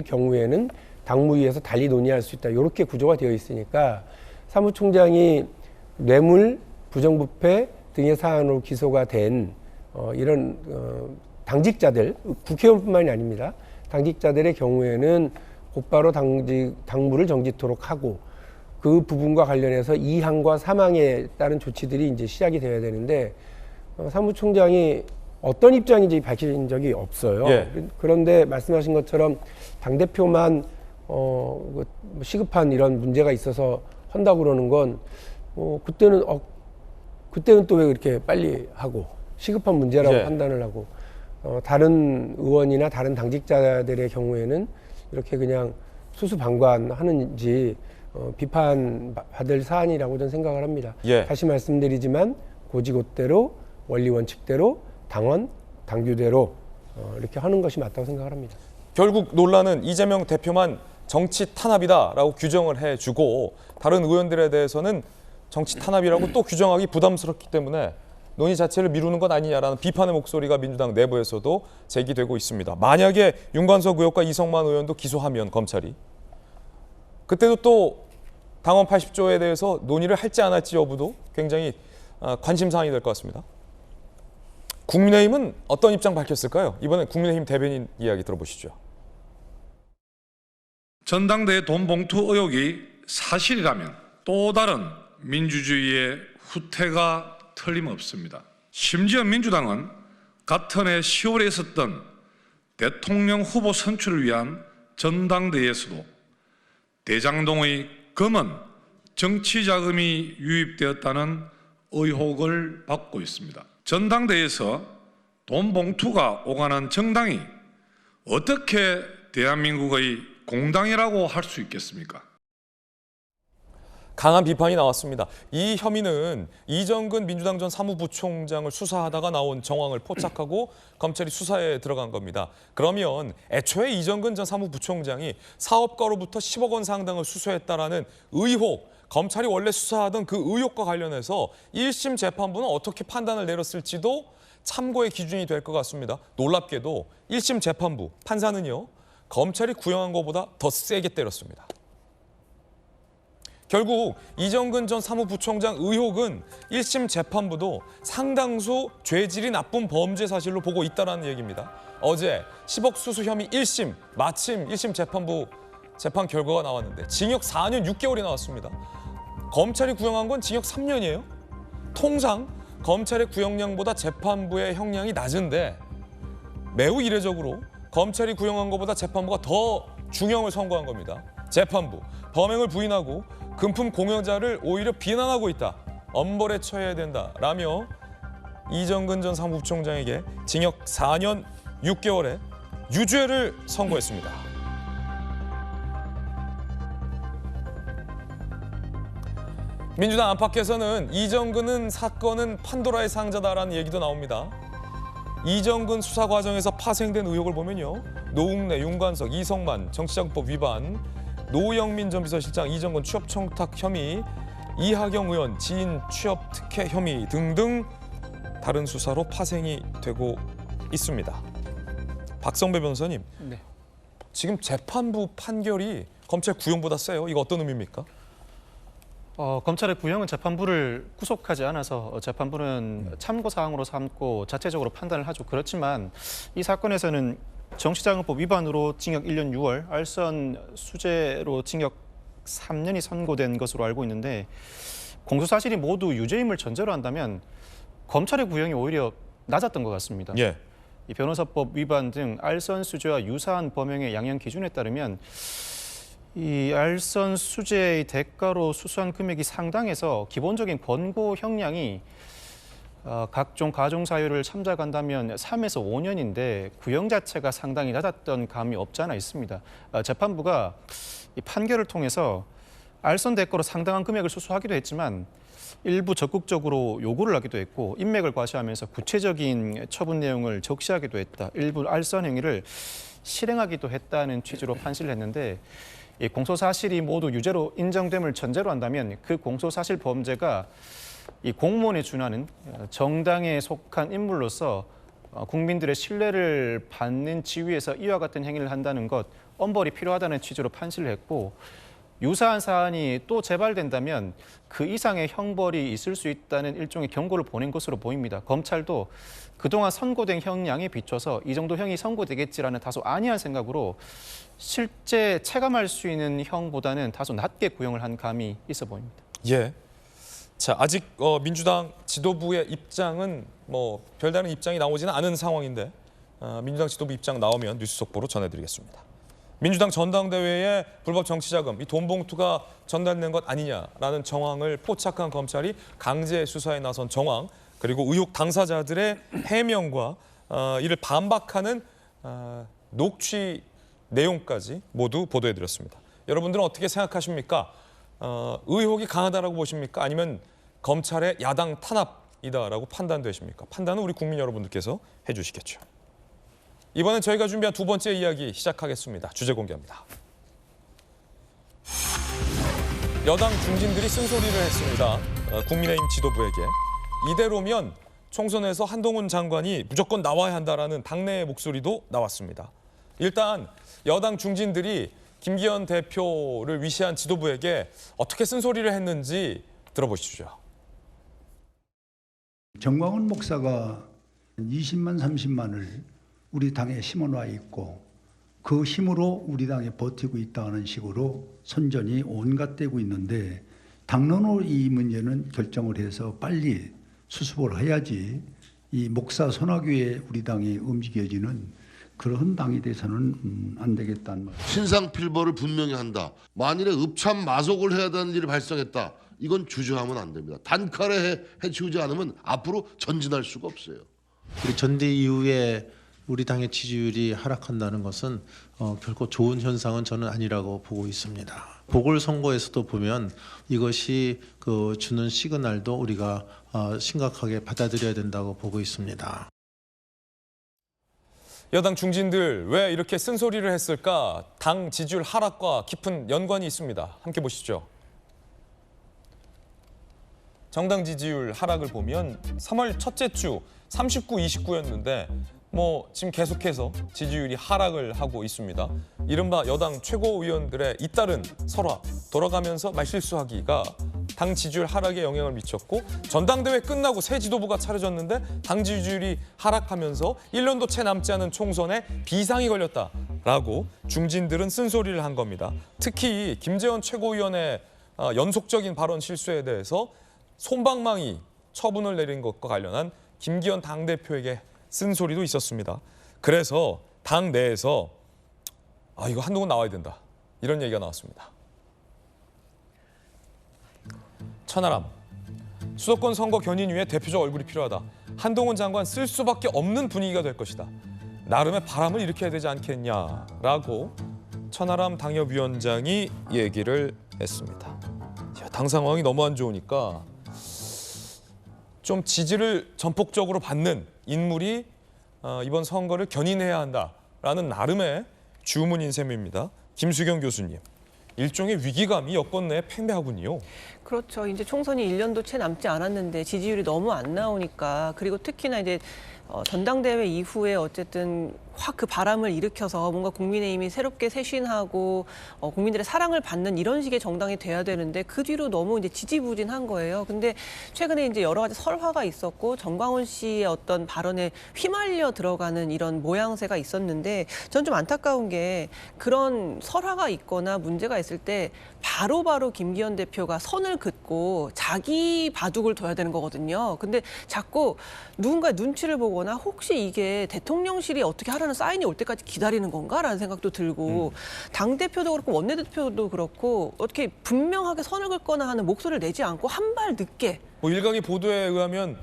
경우에는 당무위에서 달리 논의할 수 있다. 이렇게 구조가 되어 있으니까 사무총장이 뇌물, 부정부패 등의 사안으로 기소가 된 이런 당직자들, 국회의원뿐만이 아닙니다. 당직자들의 경우에는 곧바로 당무를 정지토록 하고 그 부분과 관련해서 2항과 3항에 따른 조치들이 이제 시작이 되어야 되는데 사무총장이 어떤 입장인지 밝힌 적이 없어요.
예.
그런데 말씀하신 것처럼 당대표만 시급한 이런 문제가 있어서 한다고 그러는 건 그때는 또 왜 이렇게 빨리 하고 시급한 문제라고
예.
판단을 하고 다른 의원이나 다른 당직자들의 경우에는 이렇게 그냥 수수방관하는지 비판받을 사안이라고 저는 생각을 합니다.
예.
다시 말씀드리지만 고지고대로 원리원칙대로 당원, 당규대로 이렇게 하는 것이 맞다고 생각을 합니다.
결국 논란은 이재명 대표만 정치 탄압이다라고 규정을 해주고 다른 의원들에 대해서는 정치 탄압이라고 또 규정하기 부담스럽기 때문에 논의 자체를 미루는 것 아니냐라는 비판의 목소리가 민주당 내부에서도 제기되고 있습니다. 만약에 윤관석 의원과 이성만 의원도 기소하면 검찰이 그때도 또 당원 80조에 대해서 논의를 할지 안 할지 여부도 굉장히 관심사항이 될 것 같습니다. 국민의힘은 어떤 입장 밝혔을까요? 이번엔 국민의힘 대변인 이야기 들어보시죠.
전당대회 돈 봉투 의혹이 사실이라면 또 다른 민주주의의 후퇴가 틀림없습니다. 심지어 민주당은 같은 해 10월에 있었던 대통령 후보 선출을 위한 전당대회에서도 대장동의 검은 정치자금이 유입되었다는 의혹을 받고 있습니다. 전당대회에서 돈 봉투가 오가는 정당이 어떻게 대한민국의 공당이라고 할 수 있겠습니까?
강한 비판이 나왔습니다. 이 혐의는 이정근 민주당 전 사무부총장을 수사하다가 나온 정황을 포착하고 검찰이 수사에 들어간 겁니다. 그러면 애초에 이정근 전 사무부총장이 사업가로부터 10억 원 상당을 수수했다라는 의혹, 검찰이 원래 수사하던 그 의혹과 관련해서 1심 재판부는 어떻게 판단을 내렸을지도 참고의 기준이 될 것 같습니다. 놀랍게도 1심 재판부, 판사는요, 검찰이 구형한 것보다 더 세게 때렸습니다. 결국 이정근 전 사무부총장 의혹은 1심 재판부도 상당수 죄질이 나쁜 범죄 사실로 보고 있다는 얘기입니다. 어제 10억 수수 혐의 1심, 마침 1심 재판부 재판 결과가 나왔는데 징역 4년 6개월이 나왔습니다. 검찰이 구형한 건 징역 3년이에요. 통상 검찰의 구형량보다 재판부의 형량이 낮은데 매우 이례적으로 검찰이 구형한 것보다 재판부가 더 중형을 선고한 겁니다. 재판부, 범행을 부인하고 금품 공여자를 오히려 비난하고 있다. 엄벌에 처해야 된다라며 이정근 전 사무부총장에게 징역 4년 6개월의 유죄를 선고했습니다. 민주당 안팎에서는 이정근은 사건은 판도라의 상자다라는 얘기도 나옵니다. 이정근 수사 과정에서 파생된 의혹을 보면요. 노웅래, 윤관석, 이성만, 정치자금법 위반, 노영민 전 비서실장, 이정근 취업 청탁 혐의, 이하경 의원 지인 취업 특혜 혐의 등등 다른 수사로 파생이 되고 있습니다. 박성배 변호사님,
네.
지금 재판부 판결이 검찰 구형보다 세요. 이거 어떤 의미입니까?
검찰의 구형은 재판부를 구속하지 않아서 재판부는 참고사항으로 삼고 자체적으로 판단을 하죠. 그렇지만 이 사건에서는 정치자금법 위반으로 징역 1년 6월, 알선 수재로 징역 3년이 선고된 것으로 알고 있는데 공소사실이 모두 유죄임을 전제로 한다면 검찰의 구형이 오히려 낮았던 것 같습니다.
예.
이 변호사법 위반 등 알선 수재와 유사한 범행의 양형 기준에 따르면 이 알선 수재의 대가로 수수한 금액이 상당해서 기본적인 권고 형량이 각종 가중사유를 참작한다면 3에서 5년인데 구형 자체가 상당히 낮았던 감이 없지 않아 있습니다. 재판부가 이 판결을 통해서 알선 대가로 상당한 금액을 수수하기도 했지만 일부 적극적으로 요구를 하기도 했고 인맥을 과시하면서 구체적인 처분 내용을 적시하기도 했다. 일부 알선 행위를 실행하기도 했다는 취지로 판시를 했는데 이 공소 사실이 모두 유죄로 인정됨을 전제로 한다면 그 공소 사실 범죄가 이 공무원에 준하는 정당에 속한 인물로서 국민들의 신뢰를 받는 지위에서 이와 같은 행위를 한다는 것 엄벌이 필요하다는 취지로 판시를 했고 유사한 사안이 또 재발된다면 그 이상의 형벌이 있을 수 있다는 일종의 경고를 보낸 것으로 보입니다. 검찰도 그동안 선고된 형량에 비춰서 이 정도 형이 선고되겠지라는 다소 안이한 생각으로 실제 체감할 수 있는 형보다는 다소 낮게 구형을 한 감이 있어 보입니다.
예. 자, 아직 민주당 지도부의 입장은 뭐 별다른 입장이 나오지는 않은 상황인데 민주당 지도부 입장 나오면 뉴스 속보로 전해드리겠습니다. 민주당 전당대회에 불법 정치자금, 이 돈 봉투가 전달된 것 아니냐라는 정황을 포착한 검찰이 강제 수사에 나선 정황, 그리고 의혹 당사자들의 해명과 이를 반박하는 녹취 내용까지 모두 보도해드렸습니다. 여러분들은 어떻게 생각하십니까? 의혹이 강하다라고 보십니까? 아니면 검찰의 야당 탄압이다라고 판단되십니까? 판단은 우리 국민 여러분들께서 해주시겠죠. 이번엔 저희가 준비한 두 번째 이야기 시작하겠습니다. 주제 공개합니다. 여당 중진들이 쓴소리를 했습니다. 국민의힘 지도부에게. 이대로면 총선에서 한동훈 장관이 무조건 나와야 한다라는 당내의 목소리도 나왔습니다. 일단 여당 중진들이 김기현 대표를 위시한 지도부에게 어떻게 쓴소리를 했는지 들어보시죠.
정광훈 목사가 20만 30만을 우리 당에 심어놔 있고 그 힘으로 우리 당에 버티고 있다는 식으로 선전이 온갖 되고 있는데 당론으로 이 문제는 결정을 해서 빨리 수습을 해야지 이 목사 선화교에 우리 당이 움직여지는 그런 당이 돼서는 안 되겠다는 말.
신상필벌을 분명히 한다. 만일에 읍참 마속을 해야 되는 일이 발생했다. 이건 주저하면 안 됩니다. 단칼에 해치우지 않으면 앞으로 전진할 수가 없어요.
우리 전대 이후에 우리 당의 지지율이 하락한다는 것은 결코 좋은 현상은 저는 아니라고 보고 있습니다. 보궐선거에서도 보면 이것이 주는 시그널도 우리가 심각하게 받아들여야 된다고 보고 있습니다.
여당 중진들 왜 이렇게 쓴소리를 했을까? 당 지지율 하락과 깊은 연관이 있습니다. 함께 보시죠. 정당 지지율 하락을 보면 3월 첫째 주 39, 29였는데 지금 계속해서 지지율이 하락을 하고 있습니다. 이른바 여당 최고위원들의 잇따른 설화, 돌아가면서 말실수하기가 당 지지율 하락에 영향을 미쳤고 전당대회 끝나고 새 지도부가 차려졌는데 당 지지율이 하락하면서 1년도 채 남지 않은 총선에 비상이 걸렸다라고 중진들은 쓴소리를 한 겁니다. 특히 김재원 최고위원의 연속적인 발언 실수에 대해서 솜방망이 처분을 내린 것과 관련한 김기현 당대표에게 쓴소리도 있었습니다. 그래서 당 내에서 이거 한동훈 나와야 된다. 이런 얘기가 나왔습니다. 천하람, 수도권 선거 견인 위해 대표적 얼굴이 필요하다. 한동훈 장관 쓸 수밖에 없는 분위기가 될 것이다. 나름의 바람을 일으켜야 되지 않겠냐라고 천하람 당협위원장이 얘기를 했습니다. 당 상황이 너무 안 좋으니까 좀 지지를 전폭적으로 받는 인물이 이번 선거를 견인해야 한다라는 나름의 주문인 셈입니다. 김수경 교수님, 일종의 위기감이 여권 내에 팽배하군요.
그렇죠. 이제 총선이 1년도 채 남지 않았는데 지지율이 너무 안 나오니까, 그리고 특히나 이제 전당대회 이후에 어쨌든 확 그 바람을 일으켜서 뭔가 국민의힘이 새롭게 쇄신하고 국민들의 사랑을 받는 이런 식의 정당이 돼야 되는데 그 뒤로 너무 이제 지지부진한 거예요. 근데 최근에 이제 여러 가지 설화가 있었고 정광훈 씨의 어떤 발언에 휘말려 들어가는 이런 모양새가 있었는데 전 좀 안타까운 게 그런 설화가 있거나 문제가 있을 때 바로바로 김기현 대표가 선을 긋고 자기 바둑을 둬야 되는 거거든요. 근데 자꾸 누군가 눈치를 보거나 혹시 이게 대통령실이 어떻게 하라는 사인이 올 때까지 기다리는 건가라는 생각도 들고 당대표도 그렇고 원내대표도 그렇고 어떻게 분명하게 선을 긋거나 하는 목소리를 내지 않고 한 발 늦게.
일각의 보도에 의하면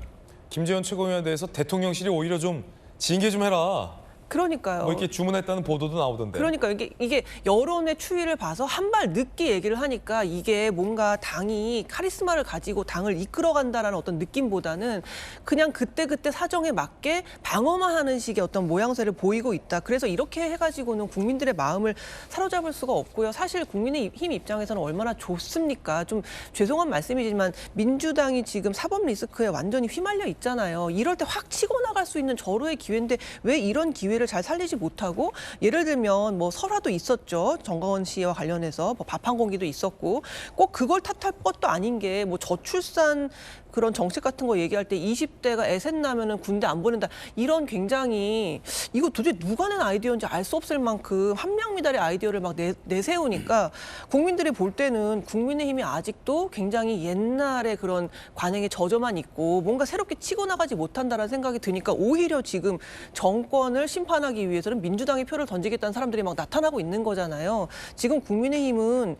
김재원 최고위원에 대해서 대통령실이 오히려 좀 징계 좀 해라.
그러니까요.
뭐 이렇게 주문했다는 보도도 나오던데.
그러니까 이게 여론의 추이를 봐서 한 발 늦게 얘기를 하니까 이게 뭔가 당이 카리스마를 가지고 당을 이끌어간다라는 어떤 느낌보다는 그냥 그때그때 사정에 맞게 방어만 하는 식의 어떤 모양새를 보이고 있다. 그래서 이렇게 해가지고는 국민들의 마음을 사로잡을 수가 없고요. 사실 국민의힘 입장에서는 얼마나 좋습니까? 좀 죄송한 말씀이지만 민주당이 지금 사법 리스크에 완전히 휘말려 있잖아요. 이럴 때 확 치고 나갈 수 있는 절호의 기회인데 왜 이런 기회를 잘 살리지 못하고, 예를 들면 뭐 설화도 있었죠. 정광원 씨와 관련해서 뭐 밥 한 공기도 있었고, 꼭 그걸 탓할 것도 아닌 게 뭐 저출산 그런 정책 같은 거 얘기할 때 20대가 애셋 나면은 군대 안 보낸다. 이런 굉장히 이거 도대체 누가 낸 아이디어인지 알 수 없을 만큼 한명미달의 아이디어를 막 내세우니까 국민들이 볼 때는 국민의힘이 아직도 굉장히 옛날의 그런 관행에 젖어만 있고 뭔가 새롭게 치고 나가지 못한다라는 생각이 드니까 오히려 지금 정권을 심판하기 위해서는 민주당의 표를 던지겠다는 사람들이 막 나타나고 있는 거잖아요. 지금 국민의힘은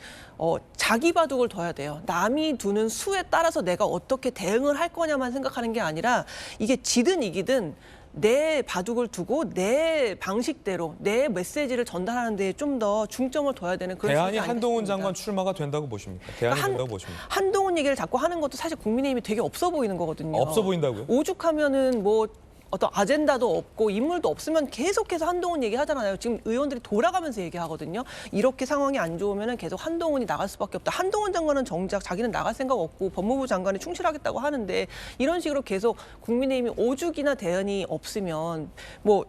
자기 바둑을 둬야 돼요. 남이 두는 수에 따라서 내가 어떻게 대응을 할 거냐만 생각하는 게 아니라 이게 지든 이기든 내 바둑을 두고 내 방식대로 내 메시지를 전달하는 데에 좀 더 중점을 둬야 되는 그런
대안이
시기가
한동훈
아니겠습니까?
장관 출마가 된다고 보십니까? 대안이 된다고 보십니까?
한동훈 얘기를 자꾸 하는 것도 사실 국민의힘이 되게 없어 보이는 거거든요.
없어 보인다고요?
오죽하면은 뭐 어떤 아젠다도 없고 인물도 없으면 계속해서 한동훈 얘기 하잖아요. 지금 의원들이 돌아가면서 얘기하거든요. 이렇게 상황이 안 좋으면 계속 한동훈이 나갈 수밖에 없다. 한동훈 장관은 정작 자기는 나갈 생각 없고 법무부 장관이 충실하겠다고 하는데 이런 식으로 계속 국민의힘이 오죽이나 대안이 없으면 뭐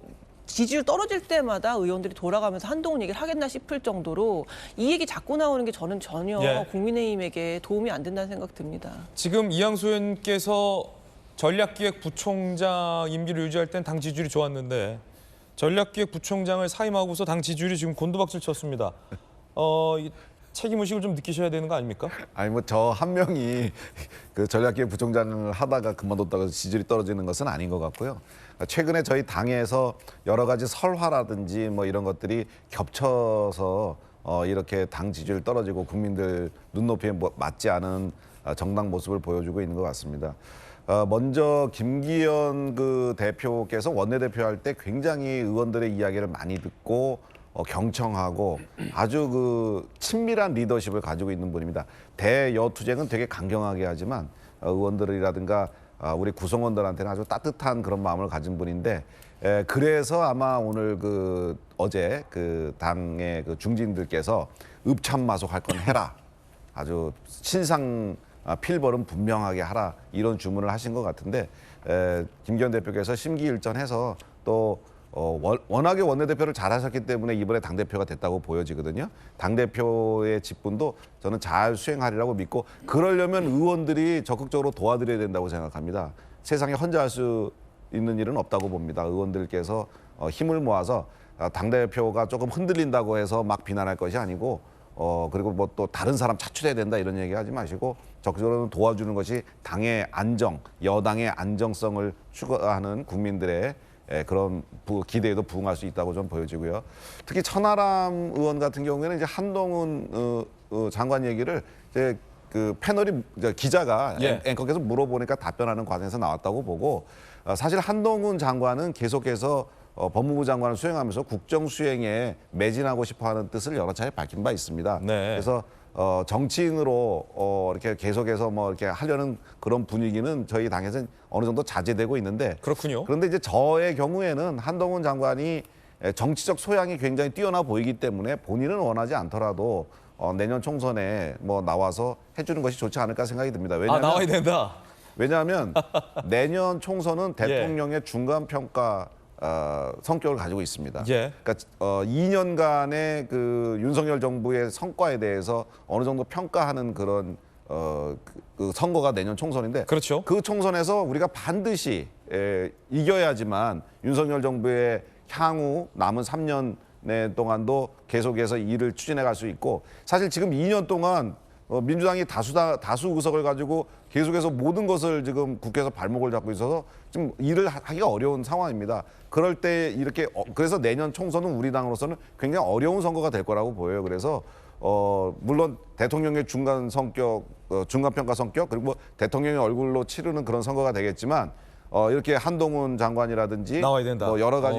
지지율 떨어질 때마다 의원들이 돌아가면서 한동훈 얘기를 하겠나 싶을 정도로 이 얘기 자꾸 나오는 게 저는 전혀
예.
국민의힘에게 도움이 안 된다는 생각 듭니다.
지금 이양수 의원께서 전략기획부총장 임기를 유지할 땐 당 지지율이 좋았는데 전략기획부총장을 사임하고서 당 지지율이 지금 곤두박질 쳤습니다. 이 책임의식을 좀 느끼셔야 되는 거 아닙니까?
아니 뭐 저 한 명이 그 전략기획부총장을 하다가 그만뒀다가 지지율이 떨어지는 것은 아닌 것 같고요. 최근에 저희 당에서 여러 가지 설화라든지 뭐 이런 것들이 겹쳐서 이렇게 당 지지율 떨어지고 국민들 눈높이에 맞지 않은 정당 모습을 보여주고 있는 것 같습니다. 먼저 김기현 그 대표께서 원내대표 할 때 굉장히 의원들의 이야기를 많이 듣고 경청하고 아주 그 친밀한 리더십을 가지고 있는 분입니다. 대여투쟁은 되게 강경하게 하지만 의원들이라든가 우리 구성원들한테는 아주 따뜻한 그런 마음을 가진 분인데 그래서 아마 오늘 그 어제 그 당의 그 중진들께서 읍참마속할 건 해라. 아주 신상 필벌은 분명하게 하라 이런 주문을 하신 것 같은데 김기현 대표께서 심기일전해서 또 워낙에 원내대표를 잘하셨기 때문에 이번에 당대표가 됐다고 보여지거든요. 당대표의 직분도 저는 잘 수행하리라고 믿고 그러려면 의원들이 적극적으로 도와드려야 된다고 생각합니다. 세상에 혼자 할 수 있는 일은 없다고 봅니다. 의원들께서 힘을 모아서 당대표가 조금 흔들린다고 해서 막 비난할 것이 아니고 그리고 뭐 또 다른 사람 차출해야 된다 이런 얘기 하지 마시고 적극적으로 도와주는 것이 당의 안정, 여당의 안정성을 추구하는 국민들의 그런 기대에도 부응할 수 있다고 좀 보여지고요. 특히 천하람 의원 같은 경우에는 이제 한동훈 장관 얘기를 이제 그 패널이 기자가 앵커께서 물어보니까 답변하는 과정에서 나왔다고 보고 사실 한동훈 장관은 계속해서 법무부 장관을 수행하면서 국정 수행에 매진하고 싶어하는 뜻을 여러 차례 밝힌 바 있습니다.
네.
그래서 정치인으로 이렇게 계속해서 뭐 이렇게 하려는 그런 분위기는 저희 당에서는 어느 정도 자제되고 있는데
그렇군요.
그런데 이제 저의 경우에는 한동훈 장관이 정치적 소양이 굉장히 뛰어나 보이기 때문에 본인은 원하지 않더라도 내년 총선에 뭐 나와서 해주는 것이 좋지 않을까 생각이 듭니다. 왜냐하면
나와야 된다.
왜냐하면 내년 총선은 대통령의 중간 평가 성격을 가지고 있습니다. 그러니까 2년간의 그 윤석열 정부의 성과에 대해서 어느 정도 평가하는 그런 그 선거가 내년 총선인데,
그렇죠.
그 총선에서 우리가 반드시 이겨야지만 윤석열 정부의 향후 남은 3년 동안도 계속해서 일을 추진해 갈 수 있고, 사실 지금 2년 동안 민주당이 다수 의석을 가지고 계속해서 모든 것을 지금 국회에서 발목을 잡고 있어서 지금 일을 하기가 어려운 상황입니다. 그럴 때 이렇게 그래서 내년 총선은 우리 당으로서는 굉장히 어려운 선거가 될 거라고 보여요. 그래서 물론 대통령의 중간 성격, 중간 평가 성격, 그리고 대통령의 얼굴로 치르는 그런 선거가 되겠지만 이렇게 한동훈 장관이라든지
나와야 된다.
뭐 여러 가지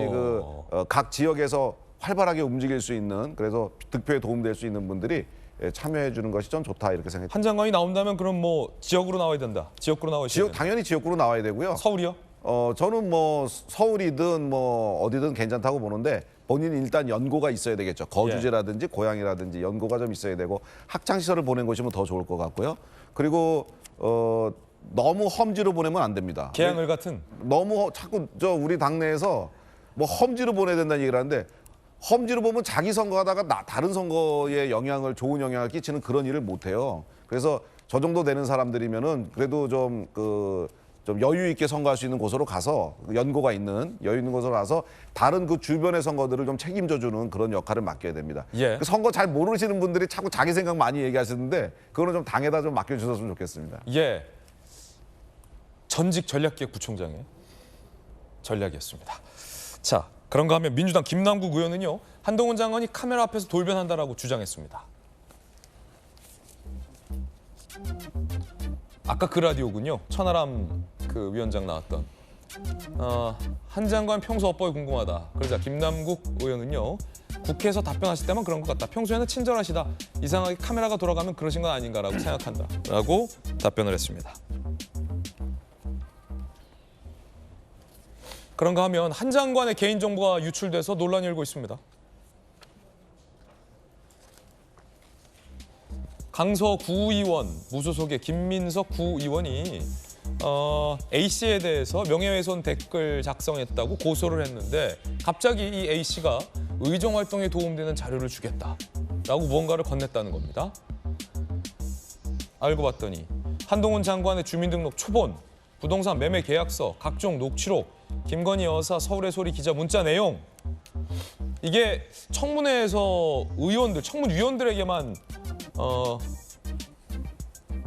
각 지역에서 활발하게 움직일 수 있는 그래서 득표에 도움될 수 있는 분들이 참여해 주는 것이 좀 좋다 이렇게 생각합니다.
한 장관이 나온다면 그럼 뭐 지역으로 나와야 된다. 지역구로 나와야 된다.
당연히 지역구로 나와야 되고요.
서울이요?
저는 뭐 서울이든 뭐 어디든 괜찮다고 보는데 본인이 일단 연고가 있어야 되겠죠. 거주지라든지 고향이라든지 연고가 좀 있어야 되고 학창 시절을 보낸 곳이면 더 좋을 것 같고요. 그리고 너무 험지로 보내면 안 됩니다.
개항을 같은?
너무 자꾸 우리 당내에서 뭐 험지로 보내야 된다는 얘기를 하는데 험지로 보면 자기 선거하다가 다른 선거에 좋은 영향을 끼치는 그런 일을 못 해요. 그래서 저 정도 되는 사람들이면은 그래도 좀 여유 있게 선거할 수 있는 곳으로 가서 연고가 있는 여유 있는 곳으로 가서 다른 그 주변의 선거들을 좀 책임져 주는 그런 역할을 맡겨야 됩니다.
예.
그 선거 잘 모르시는 분들이 자꾸 자기 생각 많이 얘기하시는데 그거는 좀 당에다 좀 맡겨 주셨으면 좋겠습니다.
예. 전직 전략기획부총장의 전략이었습니다. 자, 그런가 하면 민주당 김남국 의원은요. 한동훈 장관이 카메라 앞에서 돌변한다라고 주장했습니다. 아까 그 라디오군요. 천하람 그 위원장 나왔던. 한 장관 평소 어법이 궁금하다. 그러자 김남국 의원은요. 국회에서 답변하실 때만 그런 것 같다. 평소에는 친절하시다. 이상하게 카메라가 돌아가면 그러신 건 아닌가라고 생각한다. 라고 답변을 했습니다. 그런가 하면 한 장관의 개인정보가 유출돼서 논란이 일고 있습니다. 강서 구의원 무소속의 김민석 구의원이 A씨에 대해서 명예훼손 댓글 작성했다고 고소를 했는데 갑자기 이 A씨가 의정활동에 도움되는 자료를 주겠다라고 무언가를 건넸다는 겁니다. 알고 봤더니 한동훈 장관의 주민등록 초본, 부동산 매매 계약서, 각종 녹취록, 김건희 여사 서울의 소리 기자 문자 내용, 이게 청문회에서 청문위원들에게만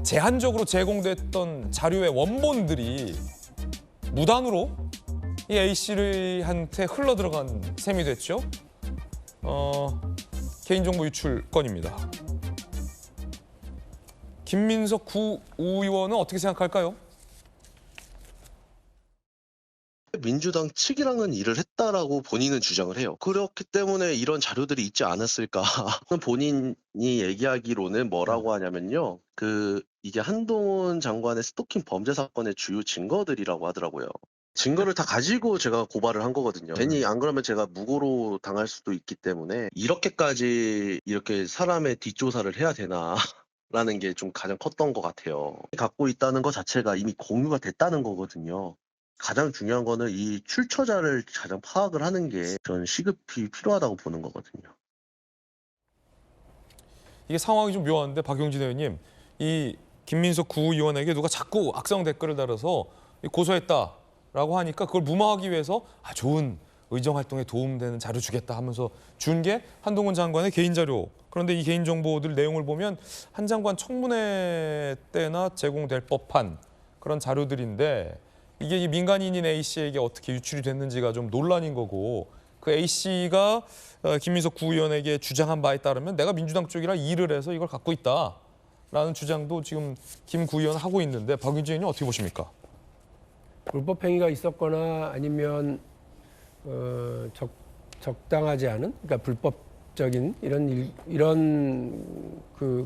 제한적으로 제공됐던 자료의 원본들이 무단으로 이 A씨한테 흘러들어간 셈이 됐죠. 개인정보 유출 건입니다. 김민석 구의원은 어떻게 생각할까요?
민주당 측이랑은 일을 했다라고 본인은 주장을 해요. 그렇기 때문에 이런 자료들이 있지 않았을까. 본인이 얘기하기로는 뭐라고 하냐면요. 이게 한동훈 장관의 스토킹 범죄 사건의 주요 증거들이라고 하더라고요. 증거를 다 가지고 제가 고발을 한 거거든요. 괜히 안 그러면 제가 무고로 당할 수도 있기 때문에 이렇게까지 이렇게 사람의 뒷조사를 해야 되나. 라는 게 좀 가장 컸던 것 같아요. 갖고 있다는 것 자체가 이미 공유가 됐다는 거거든요. 가장 중요한 거는 이 출처자를 가장 파악을 하는 게 전 시급히 필요하다고 보는 거거든요.
이게 상황이 좀 묘한데 박용진 의원님, 이 김민석 구의원에게 누가 자꾸 악성 댓글을 달아서 고소했다라고 하니까 그걸 무마하기 위해서 좋은 의정활동에 도움되는 자료 주겠다 하면서 준 게 한동훈 장관의 개인 자료. 그런데 이 개인 정보들 내용을 보면 한 장관 청문회 때나 제공될 법한 그런 자료들인데 이게 이 민간인인 A씨에게 어떻게 유출이 됐는지가 좀 논란인 거고, 그 A씨가 김민석 구의원에게 주장한 바에 따르면 내가 민주당 쪽이라 일을 해서 이걸 갖고 있다라는 주장도 지금 김 구의원은 하고 있는데 박윤진 의원님 어떻게 보십니까?
불법 행위가 있었거나 아니면 적당하지 않은, 그러니까 불법적인 이런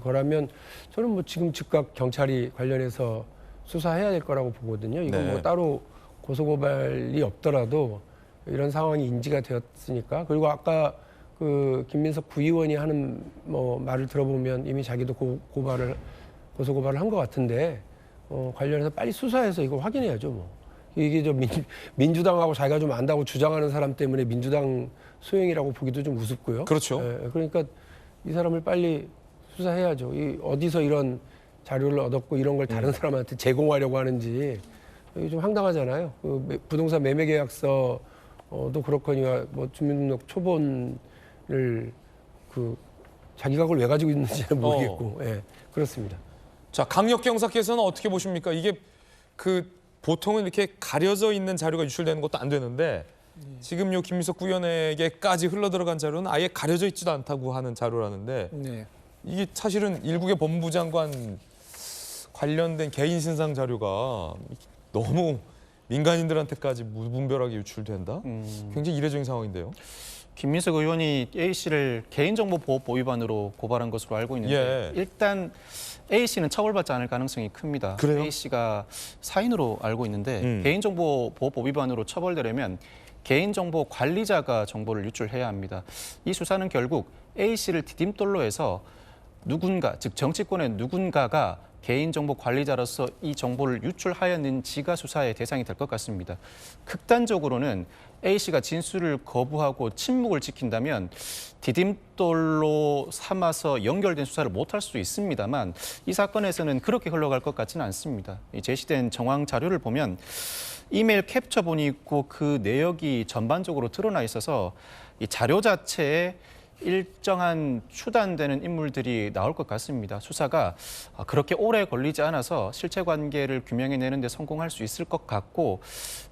거라면 저는 뭐 지금 즉각 경찰이 관련해서 수사해야 될 거라고 보거든요. 이건 뭐 따로 고소고발이 없더라도 이런 상황이 인지가 되었으니까. 그리고 아까 그 김민석 구의원이 하는 말을 들어보면 이미 자기도 고소고발을 한 것 같은데 관련해서 빨리 수사해서 이거 확인해야죠. 뭐 이게 좀 민주당하고 자기가 좀 안다고 주장하는 사람 때문에 민주당 소행이라고 보기도 좀 우습고요.
그렇죠.
그러니까 이 사람을 빨리 수사해야죠. 어디서 이런 자료를 얻었고 이런 걸 다른 사람한테 제공하려고 하는지 이게 좀 황당하잖아요. 부동산 매매 계약서도 그렇거니와 뭐 주민등록 초본을 자기가 그걸 왜 가지고 있는지는 모르겠고, 그렇습니다.
자, 강력경사께서는 어떻게 보십니까? 이게 보통은 이렇게 가려져 있는 자료가 유출되는 것도 안 되는데 지금 요 김민석 구의원에게까지 흘러들어간 자료는 아예 가려져 있지도 않다고 하는 자료라는데 이게 사실은 일국의 법무부 장관 관련된 개인 신상 자료가 너무 민간인들한테까지 무분별하게 유출된다? 굉장히 이례적인 상황인데요.
김민석 의원이 A씨를 개인정보보호법 위반으로 고발한 것으로 알고 있는데
예.
일단 A씨는 처벌받지 않을 가능성이 큽니다.
그래요?
A씨가 사인으로 알고 있는데 개인정보보호법 위반으로 처벌되려면 개인정보 관리자가 정보를 유출해야 합니다. 이 수사는 결국 A씨를 디딤돌로 해서 누군가, 즉 정치권의 누군가가 개인정보 관리자로서 이 정보를 유출하였는지가 수사의 대상이 될 것 같습니다. 극단적으로는 A씨가 진술을 거부하고 침묵을 지킨다면 디딤돌로 삼아서 연결된 수사를 못할 수도 있습니다만 이 사건에서는 그렇게 흘러갈 것 같지는 않습니다. 이 제시된 정황 자료를 보면 이메일 캡처본이 있고 그 내역이 전반적으로 드러나 있어서 이 자료 자체에 일정한 추단되는 인물들이 나올 것 같습니다. 수사가 그렇게 오래 걸리지 않아서 실체 관계를 규명해내는 데 성공할 수 있을 것 같고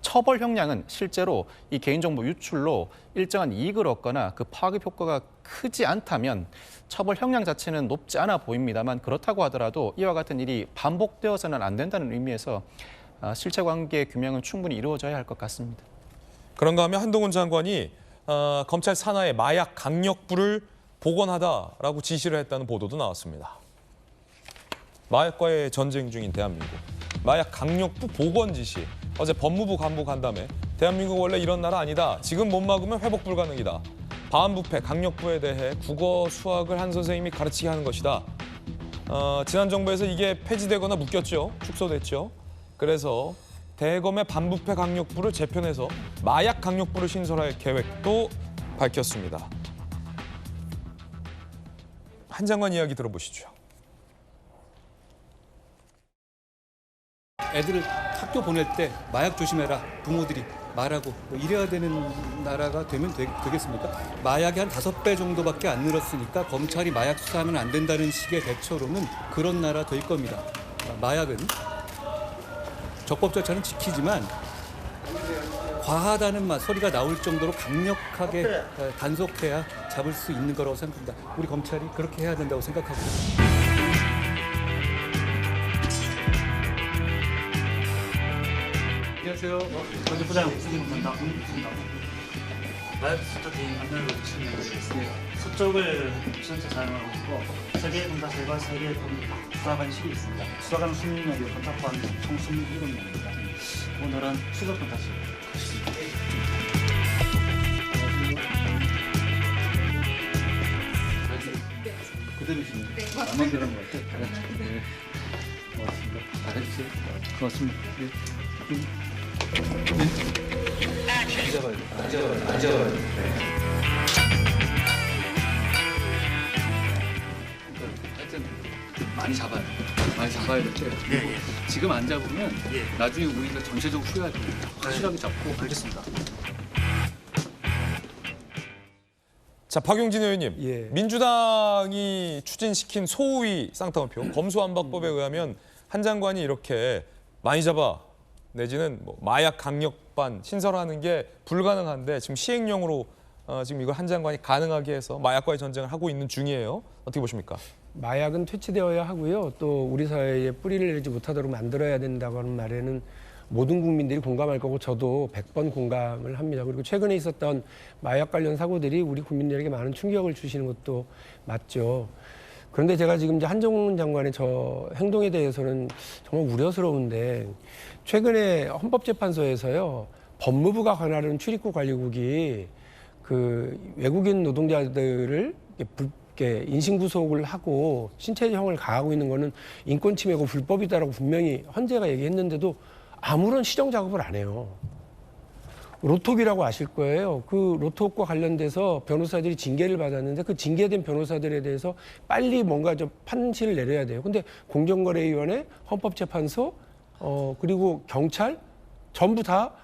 처벌 형량은 실제로 이 개인정보 유출로 일정한 이익을 얻거나 그 파급 효과가 크지 않다면 처벌 형량 자체는 높지 않아 보입니다만 그렇다고 하더라도 이와 같은 일이 반복되어서는 안 된다는 의미에서 실체 관계 규명은 충분히 이루어져야 할 것 같습니다.
그런가 하면 한동훈 장관이 검찰 산하에 마약 강력부를 복원하다라고 지시를 했다는 보도도 나왔습니다. 마약과의 전쟁 중인 대한민국. 마약 강력부 복원 지시. 어제 법무부 간부 간담회. 대한민국 원래 이런 나라 아니다. 지금 못 막으면 회복 불가능이다. 반부패 강력부에 대해 국어, 수학을 한 선생님이 가르치게 하는 것이다. 지난 정부에서 이게 폐지되거나 묶였죠. 축소됐죠. 그래서 대검의 반부패 강력부를 재편해서 마약 강력부를 신설할 계획도 밝혔습니다. 한 장관 이야기 들어보시죠.
애들을 학교 보낼 때 마약 조심해라 부모들이 말하고 이래야 되는 나라가 되면 되겠습니까? 마약이 한 5배 정도밖에 안 늘었으니까 검찰이 마약 수사하면 안 된다는 식의 대처로는 그런 나라 될 겁니다. 마약은 적법 절차는 지키지만 과하다는 소리가 나올 정도로 강력하게 단속해야 잡을 수 있는 거라고 생각합니다. 우리 검찰이 그렇게 해야 된다고 생각하고 있습니다.
안녕하세요. 먼저 부장 수진입니다. 마약 수사 개인 판단을 치는 서쪽을 전체 사용하고 있고 세계 분다 결과 세계 수사관실이 있습니다. 수사관 20명이 컨택한 총 27명입니다. 오늘은 추적 컨택실 가시습니다. 그대로시네요. 나만 그런 것 같아요. 네. 고맙습니다. 잘해주세요. 고맙습니다. 네. 앉아봐야 돼. 앉아봐야 돼. 하여튼 많이 잡아야 돼. 지금 안 잡으면 나중에 우리가 전체적으로 후회할 거예요. 확실하게 잡고 알겠습니다.
자, 박용진 의원님. 민주당이 추진시킨 소위 쌍따옴표 검수완박법에 의하면 한 장관이 이렇게 많이 잡아 내지는 뭐 마약 강력반 신설하는 게 불가능한데 지금 시행령으로 지금 이걸 한 장관이 가능하게 해서 마약과의 전쟁을 하고 있는 중이에요. 어떻게 보십니까?
마약은 퇴치되어야 하고요. 또 우리 사회에 뿌리를 내지 못하도록 만들어야 된다고 하는 말에는 모든 국민들이 공감할 거고 저도 100번 공감을 합니다. 그리고 최근에 있었던 마약 관련 사고들이 우리 국민들에게 많은 충격을 주시는 것도 맞죠. 그런데 제가 지금 이제 한동훈 장관의 저 행동에 대해서는 정말 우려스러운데 최근에 헌법재판소에서요 법무부가 관할하는 출입국 관리국이 그 외국인 노동자들을 이렇게 인신구속을 하고 신체형을 가하고 있는 거는 인권 침해고 불법이다라고 분명히 헌재가 얘기했는데도 아무런 시정 작업을 안 해요. 로톡이라고 아실 거예요. 그 로톡과 관련돼서 변호사들이 징계를 받았는데 그 징계된 변호사들에 대해서 빨리 뭔가 좀 판시를 내려야 돼요. 근데 공정거래위원회, 헌법재판소, 그리고 경찰 전부 다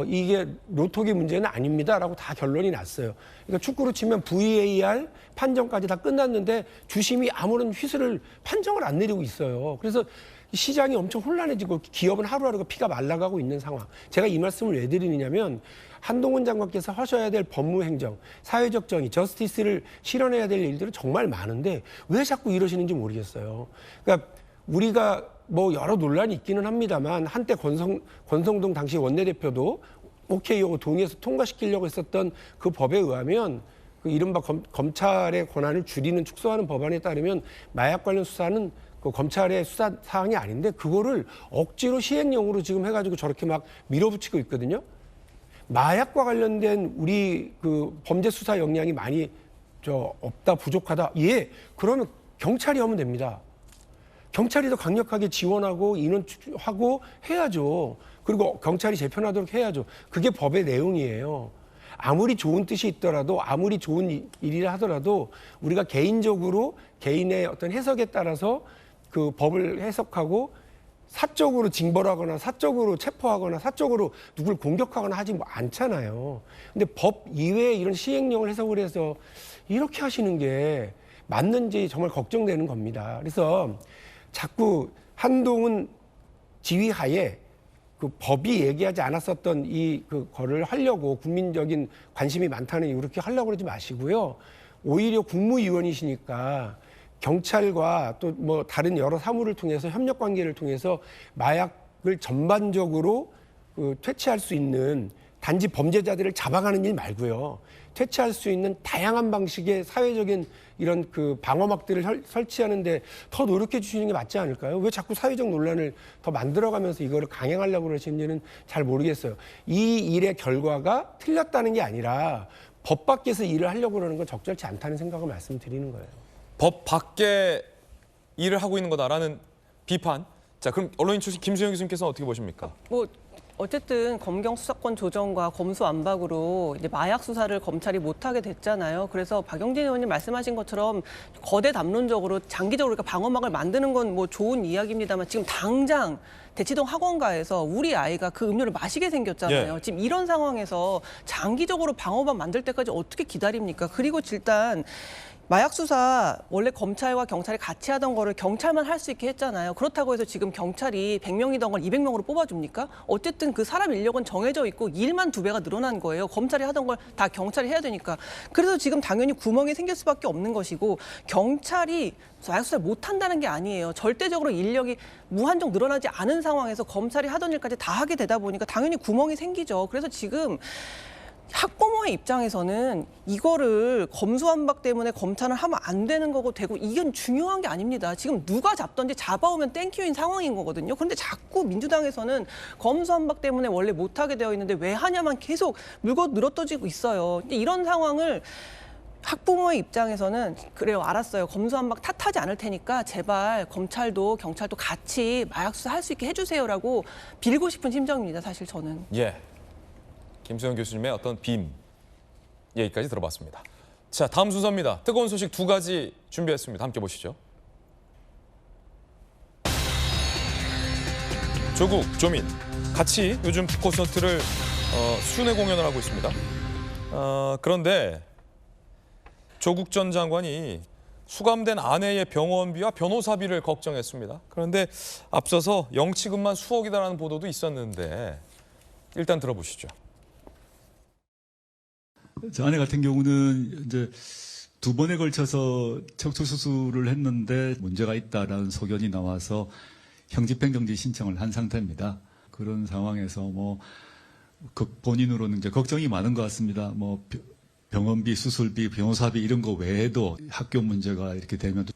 이게 로톡의 문제는 아닙니다라고 다 결론이 났어요. 그러니까 축구로 치면 VAR 판정까지 다 끝났는데 주심이 아무런 휘슬을 판정을 안 내리고 있어요. 그래서 시장이 엄청 혼란해지고 기업은 하루하루가 피가 말라가고 있는 상황. 제가 이 말씀을 왜 드리느냐면 한동훈 장관께서 하셔야 될 법무행정, 사회적 정의, 저스티스를 실현해야 될 일들은 정말 많은데 왜 자꾸 이러시는지 모르겠어요. 그러니까 우리가 뭐 여러 논란이 있기는 합니다만 한때 권성동 당시 원내대표도 오케이 이거 동의해서 통과시키려고 했었던 그 법에 의하면 그 이른바 검찰의 권한을 줄이는 축소하는 법안에 따르면 마약 관련 수사는 그 검찰의 수사 사항이 아닌데 그거를 억지로 시행령으로 지금 해가지고 저렇게 막 밀어붙이고 있거든요. 마약과 관련된 우리 그 범죄 수사 역량이 많이 없다, 부족하다. 예, 그러면 경찰이 하면 됩니다. 경찰이 더 강력하게 지원하고 인원하고 해야죠. 그리고 경찰이 재편하도록 해야죠. 그게 법의 내용이에요. 아무리 좋은 뜻이 있더라도 아무리 좋은 일이라 하더라도 우리가 개인적으로 개인의 어떤 해석에 따라서 그 법을 해석하고 사적으로 징벌하거나 사적으로 체포하거나 사적으로 누굴 공격하거나 하지 않잖아요. 근데 법 이외에 이런 시행령을 해석을 해서 이렇게 하시는 게 맞는지 정말 걱정되는 겁니다. 그래서 자꾸 한동훈 지휘하에 그 법이 얘기하지 않았었던 그거를 하려고 국민적인 관심이 많다는 이유로 그렇게 하려고 그러지 마시고요. 오히려 국무위원이시니까 경찰과 또 뭐 다른 여러 사무를 통해서 협력 관계를 통해서 마약을 전반적으로 퇴치할 수 있는 단지 범죄자들을 잡아가는 일 말고요. 퇴치할 수 있는 다양한 방식의 사회적인 이런 그 방어막들을 설치하는데 더 노력해 주시는 게 맞지 않을까요? 왜 자꾸 사회적 논란을 더 만들어가면서 이거를 강행하려고 그러시는지는 잘 모르겠어요. 이 일의 결과가 틀렸다는 게 아니라 법 밖에서 일을 하려고 그러는 건 적절치 않다는 생각을 말씀드리는 거예요.
법 밖에 일을 하고 있는 거다라는 비판. 자, 그럼 언론인 출신 김수영 교수님께서는 어떻게 보십니까?
뭐 어쨌든 검경 수사권 조정과 검수 안박으로 이제 마약 수사를 검찰이 못하게 됐잖아요. 그래서 박영진 의원님 말씀하신 것처럼 거대 담론적으로 장기적으로 그러니까 방어막을 만드는 건 뭐 좋은 이야기입니다만 지금 당장 대치동 학원가에서 우리 아이가 그 음료를 마시게 생겼잖아요.
예.
지금 이런 상황에서 장기적으로 방어막 만들 때까지 어떻게 기다립니까? 그리고 일단 마약 수사 원래 검찰과 경찰이 같이 하던 거를 경찰만 할 수 있게 했잖아요. 그렇다고 해서 지금 경찰이 100명이던 걸 200명으로 뽑아줍니까? 어쨌든 그 사람 인력은 정해져 있고 일만 2배가 늘어난 거예요. 검찰이 하던 걸 다 경찰이 해야 되니까. 그래서 지금 당연히 구멍이 생길 수밖에 없는 것이고 경찰이 마약 수사를 못한다는 게 아니에요. 절대적으로 인력이 무한정 늘어나지 않은 상황에서 검찰이 하던 일까지 다 하게 되다 보니까 당연히 구멍이 생기죠. 그래서 지금 학부모의 입장에서는 이거를 검수완박 때문에 검찰을 하면 안 되는 거고 되고 이건 중요한 게 아닙니다. 지금 누가 잡던지 잡아오면 땡큐인 상황인 거거든요. 그런데 자꾸 민주당에서는 검수완박 때문에 원래 못하게 되어 있는데 왜 하냐만 계속 물고 늘어떠지고 있어요. 이런 상황을 학부모의 입장에서는 그래요, 알았어요. 검수완박 탓하지 않을 테니까 제발 검찰도 경찰도 같이 마약 수사할 수 있게 해주세요라고 빌고 싶은 심정입니다. 사실 저는.
예. 김수영 교수님의 어떤 빔 얘기까지 들어봤습니다. 자, 다음 순서입니다. 뜨거운 소식 2가지 준비했습니다. 함께 보시죠. 조국, 조민 같이 요즘 콘서트를 순회 공연을 하고 있습니다. 그런데 조국 전 장관이 수감된 아내의 병원비와 변호사비를 걱정했습니다. 그런데 앞서서 영치금만 수억이다라는 보도도 있었는데 일단 들어보시죠.
저 아내 같은 경우는 이제 2번에 걸쳐서 척추 수술을 했는데 문제가 있다라는 소견이 나와서 형집행정지 신청을 한 상태입니다. 그런 상황에서 뭐 본인으로는 이제 걱정이 많은 것 같습니다. 뭐 병원비, 수술비, 변호사비 이런 거 외에도 학교 문제가 이렇게 되면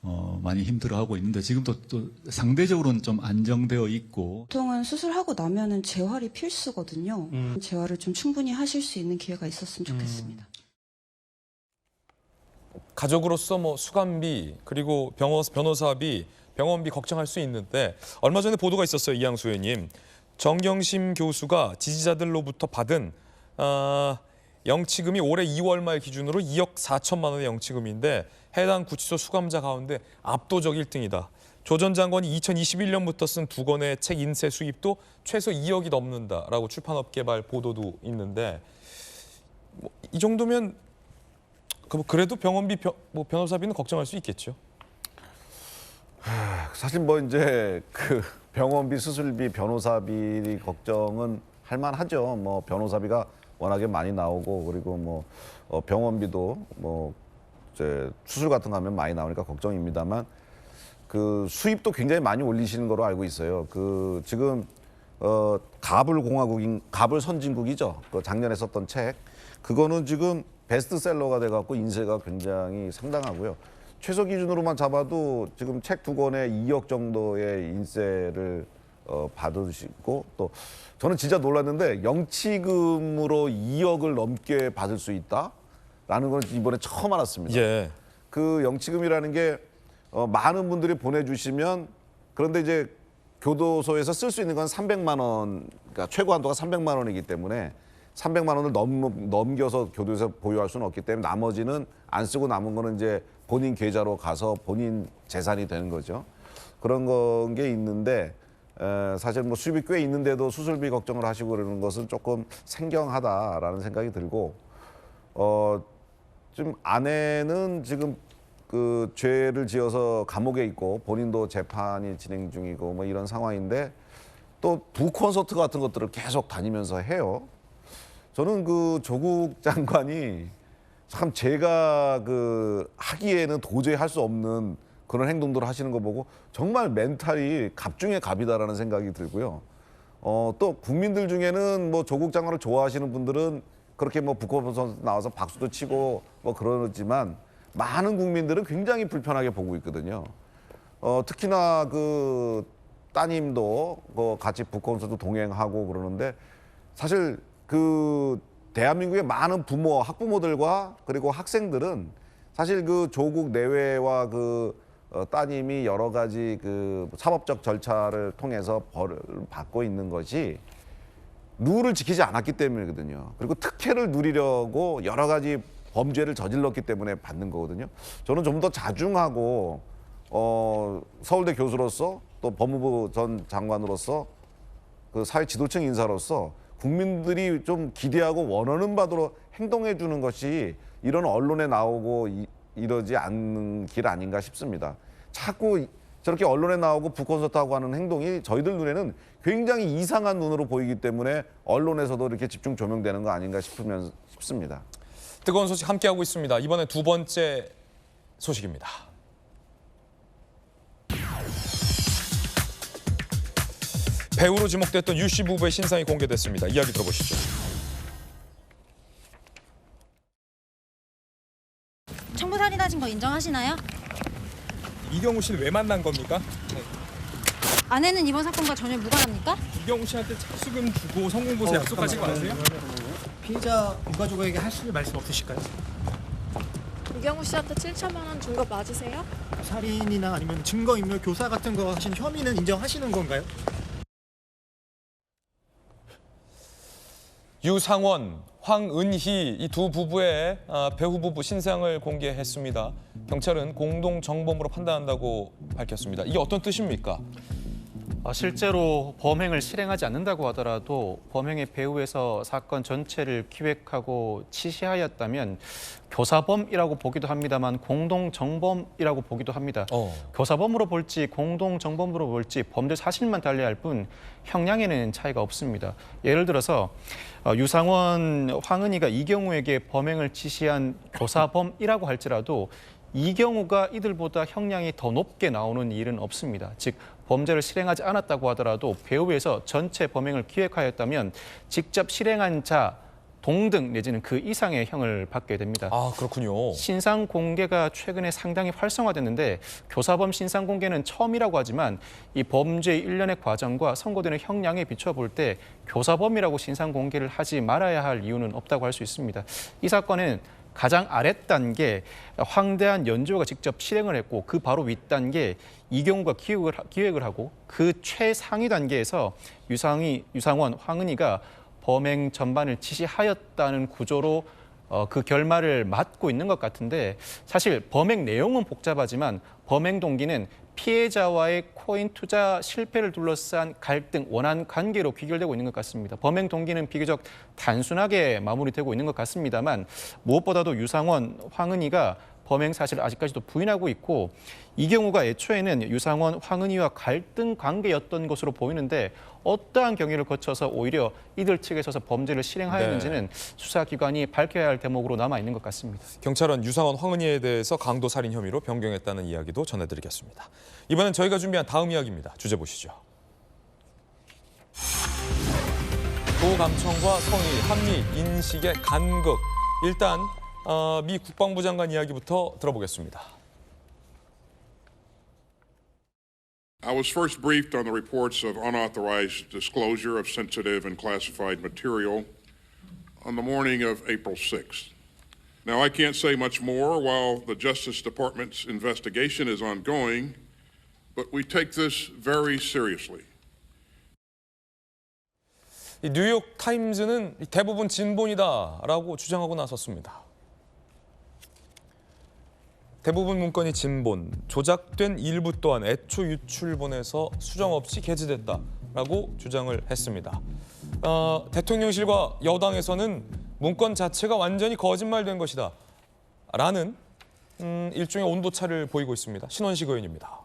많이 힘들어하고 있는데 지금도 또 상대적으로는 좀 안정되어 있고.
보통은 수술하고 나면은 재활이 필수거든요. 재활을 좀 충분히 하실 수 있는 기회가 있었으면 좋겠습니다.
가족으로서 뭐 수감비 그리고 변호사비, 병원비 걱정할 수 있는데 얼마 전에 보도가 있었어요. 이양수 의원님. 정경심 교수가 지지자들로부터 받은 영치금이 올해 2월 말 기준으로 2억 4천만 원의 영치금인데 해당 구치소 수감자 가운데 압도적 1등이다. 조 전 장관이 2021년부터 쓴 2권의 책 인쇄 수입도 최소 2억이 넘는다라고 출판업계발 보도도 있는데 뭐 이 정도면 그래도 병원비, 변호사비는 걱정할 수 있겠죠.
사실 뭐 이제 그 병원비, 수술비, 변호사비 걱정은 할 만하죠. 뭐 변호사비가 워낙에 많이 나오고 그리고 뭐 병원비도 뭐 이제 수술 같은 거 하면 많이 나오니까 걱정입니다만 그 수입도 굉장히 많이 올리시는 거로 알고 있어요. 그 지금 가불 선진국이죠. 그 작년에 썼던 책 그거는 지금 베스트셀러가 돼갖고 인세가 굉장히 상당하고요. 최소 기준으로만 잡아도 지금 책 2권에 2억 정도의 인세를 받으시고 또 저는 진짜 놀랐는데 영치금으로 2억을 넘게 받을 수 있다라는 건 이번에 처음 알았습니다.
예.
그 영치금이라는 게 많은 분들이 보내주시면 그런데 이제 교도소에서 쓸 수 있는 건 300만 원, 그러니까 최고 한도가 300만 원이기 때문에 300만 원을 넘겨서 교도소에서 보유할 수는 없기 때문에 나머지는 안 쓰고 남은 거는 이제 본인 계좌로 가서 본인 재산이 되는 거죠. 그런 게 있는데 사실 뭐 수입이 꽤 있는데도 수술비 걱정을 하시고 그러는 것은 조금 생경하다라는 생각이 들고 좀 아내는 지금 그 죄를 지어서 감옥에 있고 본인도 재판이 진행 중이고 뭐 이런 상황인데 또 부콘서트 같은 것들을 계속 다니면서 해요. 저는 그 조국 장관이 참 제가 그 하기에는 도저히 할 수 없는 그런 행동들을 하시는 거 보고 정말 멘탈이 갑 중에 갑이다라는 생각이 들고요. 또 국민들 중에는 뭐 조국 장관을 좋아하시는 분들은 그렇게 뭐 부콘서트 나와서 박수도 치고 뭐 그러지만 많은 국민들은 굉장히 불편하게 보고 있거든요. 특히나 그 따님도 같이 북콘서트 동행하고 그러는데 사실 그 대한민국의 많은 부모, 학부모들과 그리고 학생들은 사실 그 조국 내외와 그 따님이 여러 가지 그 사법적 절차를 통해서 벌을 받고 있는 것이 룰을 지키지 않았기 때문이거든요. 그리고 특혜를 누리려고 여러 가지 범죄를 저질렀기 때문에 받는 거거든요. 저는 좀 더 자중하고 서울대 교수로서 또 법무부 전 장관으로서 그 사회 지도층 인사로서 국민들이 좀 기대하고 원하는 바대로 행동해 주는 것이 이런 언론에 나오고 이러지 않는 길 아닌가 싶습니다. 자꾸 저렇게 언론에 나오고 북콘서트하고 하는 행동이 저희들 눈에는 굉장히 이상한 눈으로 보이기 때문에 언론에서도 이렇게 집중 조명되는 거 아닌가 싶습니다.
뜨거운 소식 함께하고 있습니다. 이번에 두 번째 소식입니다. 배우로 지목됐던 유 씨 부부의 신상이 공개됐습니다. 이야기 들어보시죠.
청부살인하신 거 인정하시나요?
이경우 씨는 왜 만난 겁니까?
아내는 이번 사건과 전혀 무관합니까?
이경우 씨한테 착수금 주고 성공보수 약속하신 거 아세요?
피해자 유가족에게 하실 말씀 없으실까요?
이경우 씨한테 7천만 원 준 거 맞으세요?
살인이나 아니면 증거인멸 교사 같은 거 하신 혐의는 인정하시는 건가요?
유상원, 황은희 이 두 부부의 배우 부부 신상을 공개했습니다. 경찰은 공동 정범으로 판단한다고 밝혔습니다. 이게 어떤 뜻입니까?
실제로 범행을 실행하지 않는다고 하더라도 범행의 배후에서 사건 전체를 기획하고 지시하였다면 교사범이라고 보기도 합니다만 공동정범이라고 보기도 합니다. 교사범으로 볼지 공동정범으로 볼지 범죄 사실만 달리할 뿐 형량에는 차이가 없습니다. 예를 들어서 유상원, 황은희가 이경우에게 범행을 지시한 교사범이라고 할지라도 이경우가 이들보다 형량이 더 높게 나오는 일은 없습니다. 즉 범죄를 실행하지 않았다고 하더라도 배후에서 전체 범행을 기획하였다면 직접 실행한 자 동등 내지는 그 이상의 형을 받게 됩니다.
아, 그렇군요.
신상 공개가 최근에 상당히 활성화됐는데 교사범 신상 공개는 처음이라고 하지만 이 범죄의 일련의 과정과 선고되는 형량에 비춰볼 때 교사범이라고 신상 공개를 하지 말아야 할 이유는 없다고 할 수 있습니다. 이 사건은 가장 아랫단계 황대한 연조가 직접 실행을 했고 그 바로 윗단계 이경우가 기획을 하고 그 최상위 단계에서 유상원, 황은희가 범행 전반을 지시하였다는 구조로 그 결말을 맞고 있는 것 같은데 사실 범행 내용은 복잡하지만 범행 동기는 피해자와의 코인 투자 실패를 둘러싼 갈등, 원한 관계로 귀결되고 있는 것 같습니다. 범행 동기는 비교적 단순하게 마무리되고 있는 것 같습니다만 무엇보다도 유상원, 황은희가 범행 사실을 아직까지도 부인하고 있고 이 경우가 애초에는 유상원, 황은희와 갈등 관계였던 것으로 보이는데 어떠한 경위를 거쳐서 오히려 이들 측에 서서 범죄를 실행하였는지는 수사기관이 밝혀야 할 대목으로 남아있는 것 같습니다.
경찰은 유상원, 황은희에 대해서 강도 살인 혐의로 변경했다는 이야기도 전해드리겠습니다. 이번엔 저희가 준비한 다음 이야기입니다. 주제 보시죠. 고감청과 성의, 한미 인식의 간극. 일단 미 국방부 장관 이야기부터 들어보겠습니다.
I was first briefed on the reports of unauthorized disclosure of sensitive and classified material on the morning of April 6th. Now, I can't say much more while the Justice Department's investigation is ongoing, but we take this very seriously.
이 뉴욕 타임즈는 대부분 진본이다라고 주장하고 나섰습니다. 대부분 문건이 진본, 조작된 일부 또한 애초 유출본에서 수정 없이 게재됐다라고 주장을 했습니다. 대통령실과 여당에서는 문건 자체가 완전히 거짓말된 것이다 라는 일종의 온도차를 보이고 있습니다. 신원식 의원입니다.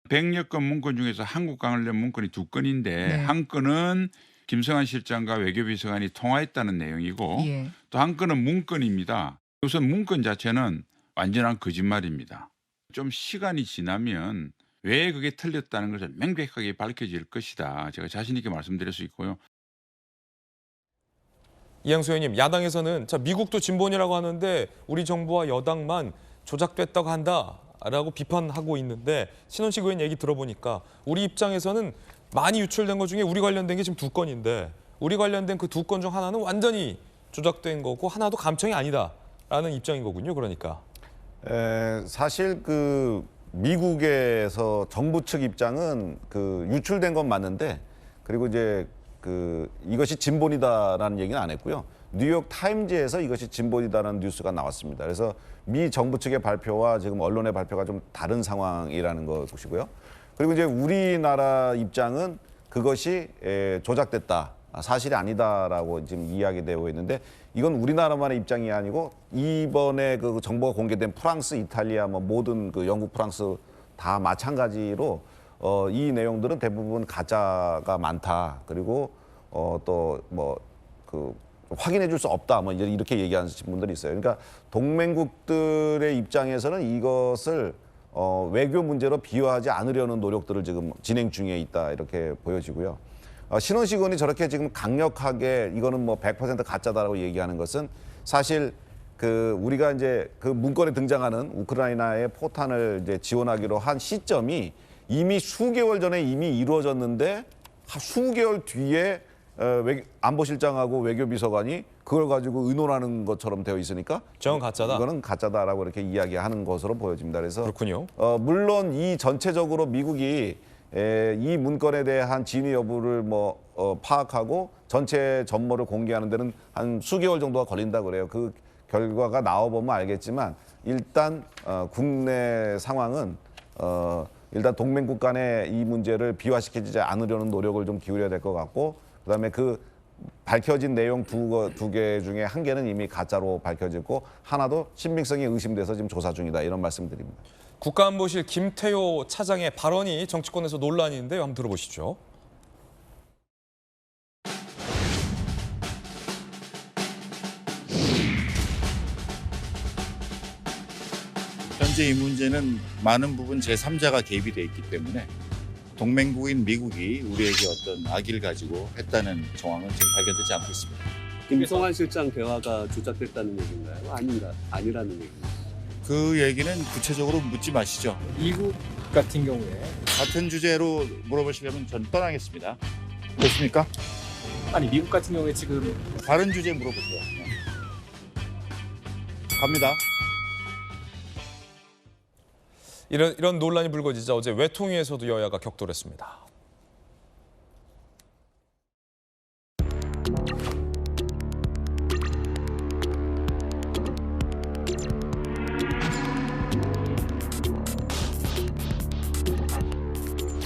100여 건 문건 중에서 한국 관련 문건이 2건인데 한 건은 김성한 실장과 외교비서관이 통화했다는 내용이고 또 한 건은 문건입니다. 우선 문건 자체는 완전한 거짓말입니다. 좀 시간이 지나면 왜 그게 틀렸다는 것을 명백하게 밝혀질 것이다. 제가 자신 있게 말씀드릴 수 있고요.
이양수 의원님, 야당에서는 미국도 진본이라고 하는데 우리 정부와 여당만 조작됐다고 한다라고 비판하고 있는데 신원식 의원 얘기 들어보니까 우리 입장에서는 많이 유출된 것 중에 우리 관련된 게 지금 2건인데 우리 관련된 그 2건 중 하나는 완전히 조작된 거고 하나도 감청이 아니다라는 입장인 거군요. 그러니까.
사실 그 미국에서 정부 측 입장은 그 유출된 건 맞는데 그리고 이제 그 이것이 진본이다라는 얘기는 안 했고요. 뉴욕 타임즈에서 이것이 진본이다라는 뉴스가 나왔습니다. 그래서 미 정부 측의 발표와 지금 언론의 발표가 좀 다른 상황이라는 것이고요. 그리고 이제 우리나라 입장은 그것이 조작됐다, 사실이 아니다라고 지금 이야기되고 있는데 이건 우리나라만의 입장이 아니고 이번에 그 정보가 공개된 프랑스, 이탈리아, 뭐 모든 그 영국, 프랑스 다 마찬가지로 이 내용들은 대부분 가짜가 많다. 그리고 또 뭐 그 확인해 줄 수 없다. 뭐 이렇게 얘기하시는 분들이 있어요. 그러니까 동맹국들의 입장에서는 이것을 외교 문제로 비화하지 않으려는 노력들을 지금 진행 중에 있다. 이렇게 보여지고요. 신원식 의원이 저렇게 지금 강력하게 이거는 뭐 100% 가짜다라고 얘기하는 것은 사실 그 우리가 이제 그 문건에 등장하는 우크라이나의 포탄을 이제 지원하기로 한 시점이 이미 수개월 전에 이미 이루어졌는데 수개월 뒤에 안보실장하고 외교비서관이 그걸 가지고 의논하는 것처럼 되어 있으니까
저건 가짜다.
이거는 가짜다라고 이렇게 이야기하는 것으로 보여집니다. 그래서
그렇군요.
물론 이 전체적으로 미국이 이 문건에 대한 진위 여부를 파악하고 전체 전모를 공개하는 데는 한 수개월 정도가 걸린다고 그래요. 그 결과가 나와보면 알겠지만 일단 국내 상황은 일단 동맹국 간의 이 문제를 비화시키지 않으려는 노력을 좀 기울여야 될 것 같고 그다음에 그 밝혀진 내용 두 개 중에 한 개는 이미 가짜로 밝혀졌고 하나도 신빙성이 의심돼서 지금 조사 중이다 이런 말씀드립니다.
국가안보실 김태효 차장의 발언이 정치권에서 논란인데요. 한번 들어보시죠.
현재 이 문제는 많은 부분 제3자가 개입이 돼 있기 때문에 동맹국인 미국이 우리에게 어떤 악의를 가지고 했다는 정황은 지금 발견되지 않고 있습니다.
김성한 실장 대화가 조작됐다는 얘기인가요? 아니라는 얘기인가요?
그 얘기는 구체적으로 묻지 마시죠.
미국 같은 경우에
같은 주제로 물어보시려면 전 떠나겠습니다. 됐습니까?
아니 미국 같은 경우에 지금
다른 주제 물어보세요. 갑니다.
이런 논란이 불거지자 어제 외통위에서도 여야가 격돌했습니다.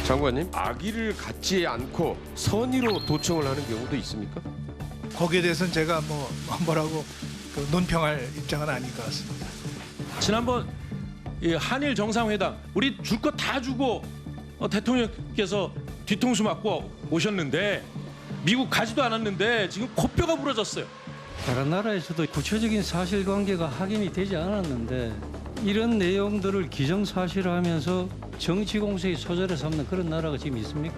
장관님, 악의를 갖지 않고 선의로 도청을 하는 경우도 있습니까?
거기에 대해서는 제가 뭐라고 그 논평할 입장은 아닌 것 같습니다.
지난번 이 한일 정상회담 우리 줄 거 다 주고 대통령께서 뒤통수 맞고 오셨는데 미국 가지도 않았는데 지금 코뼈가 부러졌어요.
다른 나라에서도 구체적인 사실관계가 확인이 되지 않았는데 이런 내용들을 기정사실화하면서 정치 공세의 소재를 삼는 그런 나라가 지금 있습니까?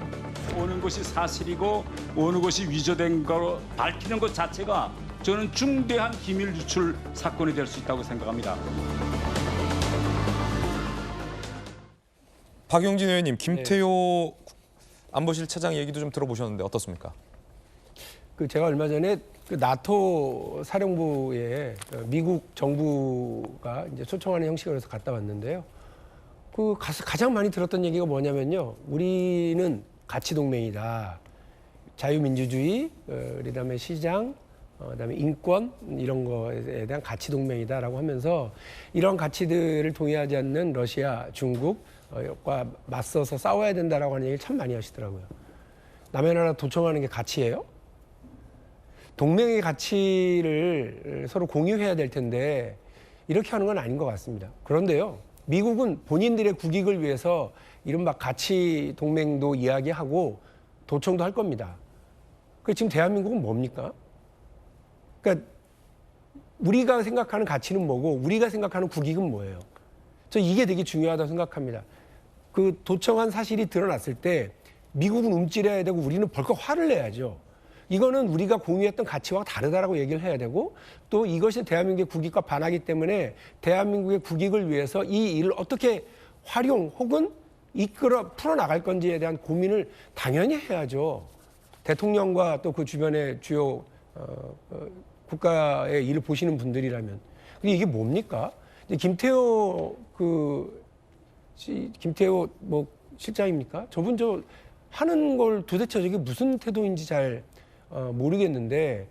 어느 것이 사실이고 어느 것이 위조된 거 밝히는 것 자체가 저는 중대한 기밀 유출 사건이 될 수 있다고 생각합니다.
박용진 의원님, 김태효 안보실 차장 얘기도 좀 들어보셨는데 어떻습니까?
제가 얼마 전에 나토 사령부에 미국 정부가 이제 초청하는 형식으로 해서 갔다 왔는데요. 가장 많이 들었던 얘기가 뭐냐면요. 우리는 가치 동맹이다. 자유민주주의, 그다음에 시장, 그다음에 인권 이런 거에 대한 가치 동맹이다라고 하면서 이런 가치들을 동의하지 않는 러시아, 중국과 맞서서 싸워야 된다라고 하는 얘기를 참 많이 하시더라고요. 남의 나라 도청하는 게 가치예요? 동맹의 가치를 서로 공유해야 될 텐데 이렇게 하는 건 아닌 것 같습니다. 그런데요, 미국은 본인들의 국익을 위해서 이른바 가치 동맹도 이야기하고 도청도 할 겁니다. 지금 대한민국은 뭡니까? 그러니까 우리가 생각하는 가치는 뭐고 우리가 생각하는 국익은 뭐예요? 저 이게 되게 중요하다고 생각합니다. 도청한 사실이 드러났을 때 미국은 움찔해야 되고 우리는 벌컥 화를 내야죠. 이거는 우리가 공유했던 가치와 다르다라고 얘기를 해야 되고 또 이것이 대한민국의 국익과 반하기 때문에 대한민국의 국익을 위해서 이 일을 어떻게 활용 혹은 풀어나갈 건지에 대한 고민을 당연히 해야죠. 대통령과 또 그 주변의 주요 국가의 일을 보시는 분들이라면. 근데 이게 뭡니까? 김태효 실장입니까? 저분 하는 걸 도대체 저게 무슨 태도인지 잘 모르겠는데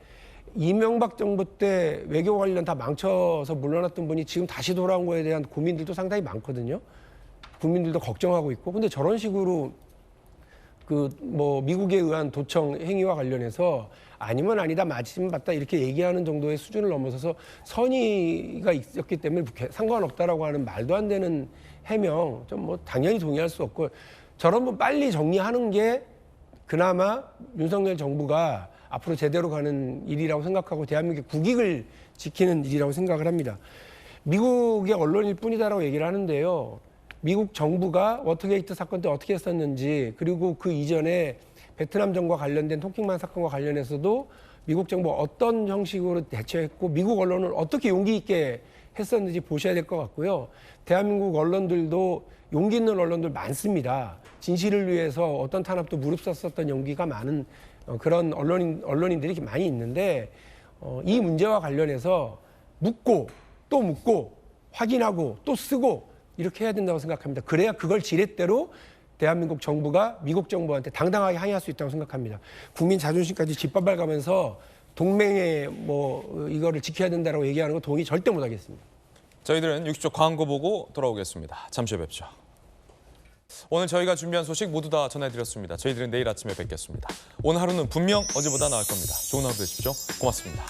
이명박 정부 때 외교 관련 다 망쳐서 물러났던 분이 지금 다시 돌아온 거에 대한 고민들도 상당히 많거든요. 국민들도 걱정하고 있고. 근데 저런 식으로 미국에 의한 도청 행위와 관련해서 아니면 아니다, 맞으면 맞다 이렇게 얘기하는 정도의 수준을 넘어서서 선의가 있었기 때문에 상관없다라고 하는 말도 안 되는 해명 좀 당연히 동의할 수 없고 저런 분 빨리 정리하는 게 그나마 윤석열 정부가 앞으로 제대로 가는 일이라고 생각하고 대한민국의 국익을 지키는 일이라고 생각을 합니다. 미국의 언론일 뿐이다라고 얘기를 하는데요. 미국 정부가 워터게이트 사건 때 어떻게 했었는지 그리고 그 이전에 베트남전과 관련된 토킹만 사건과 관련해서도 미국 정부가 어떤 형식으로 대처했고 미국 언론을 어떻게 용기 있게 했었는지 보셔야 될 것 같고요. 대한민국 언론들도 용기 있는 언론들 많습니다. 진실을 위해서 어떤 탄압도 무릅썼었던 용기가 많은 그런 언론인들이 많이 있는데 이 문제와 관련해서 묻고 또 묻고 확인하고 또 쓰고 이렇게 해야 된다고 생각합니다. 그래야 그걸 지렛대로 대한민국 정부가 미국 정부한테 당당하게 항의할 수 있다고 생각합니다. 국민 자존심까지 짓밟아 가면서 동맹에 이거를 지켜야 된다고 얘기하는 거 동의 절대 못하겠습니다.
저희들은 60초 광고 보고 돌아오겠습니다. 잠시 후에 뵙죠. 오늘 저희가 준비한 소식 모두 다 전해드렸습니다. 저희들은 내일 아침에 뵙겠습니다. 오늘 하루는 분명 어제보다 나을 겁니다. 좋은 하루 되십시오. 고맙습니다.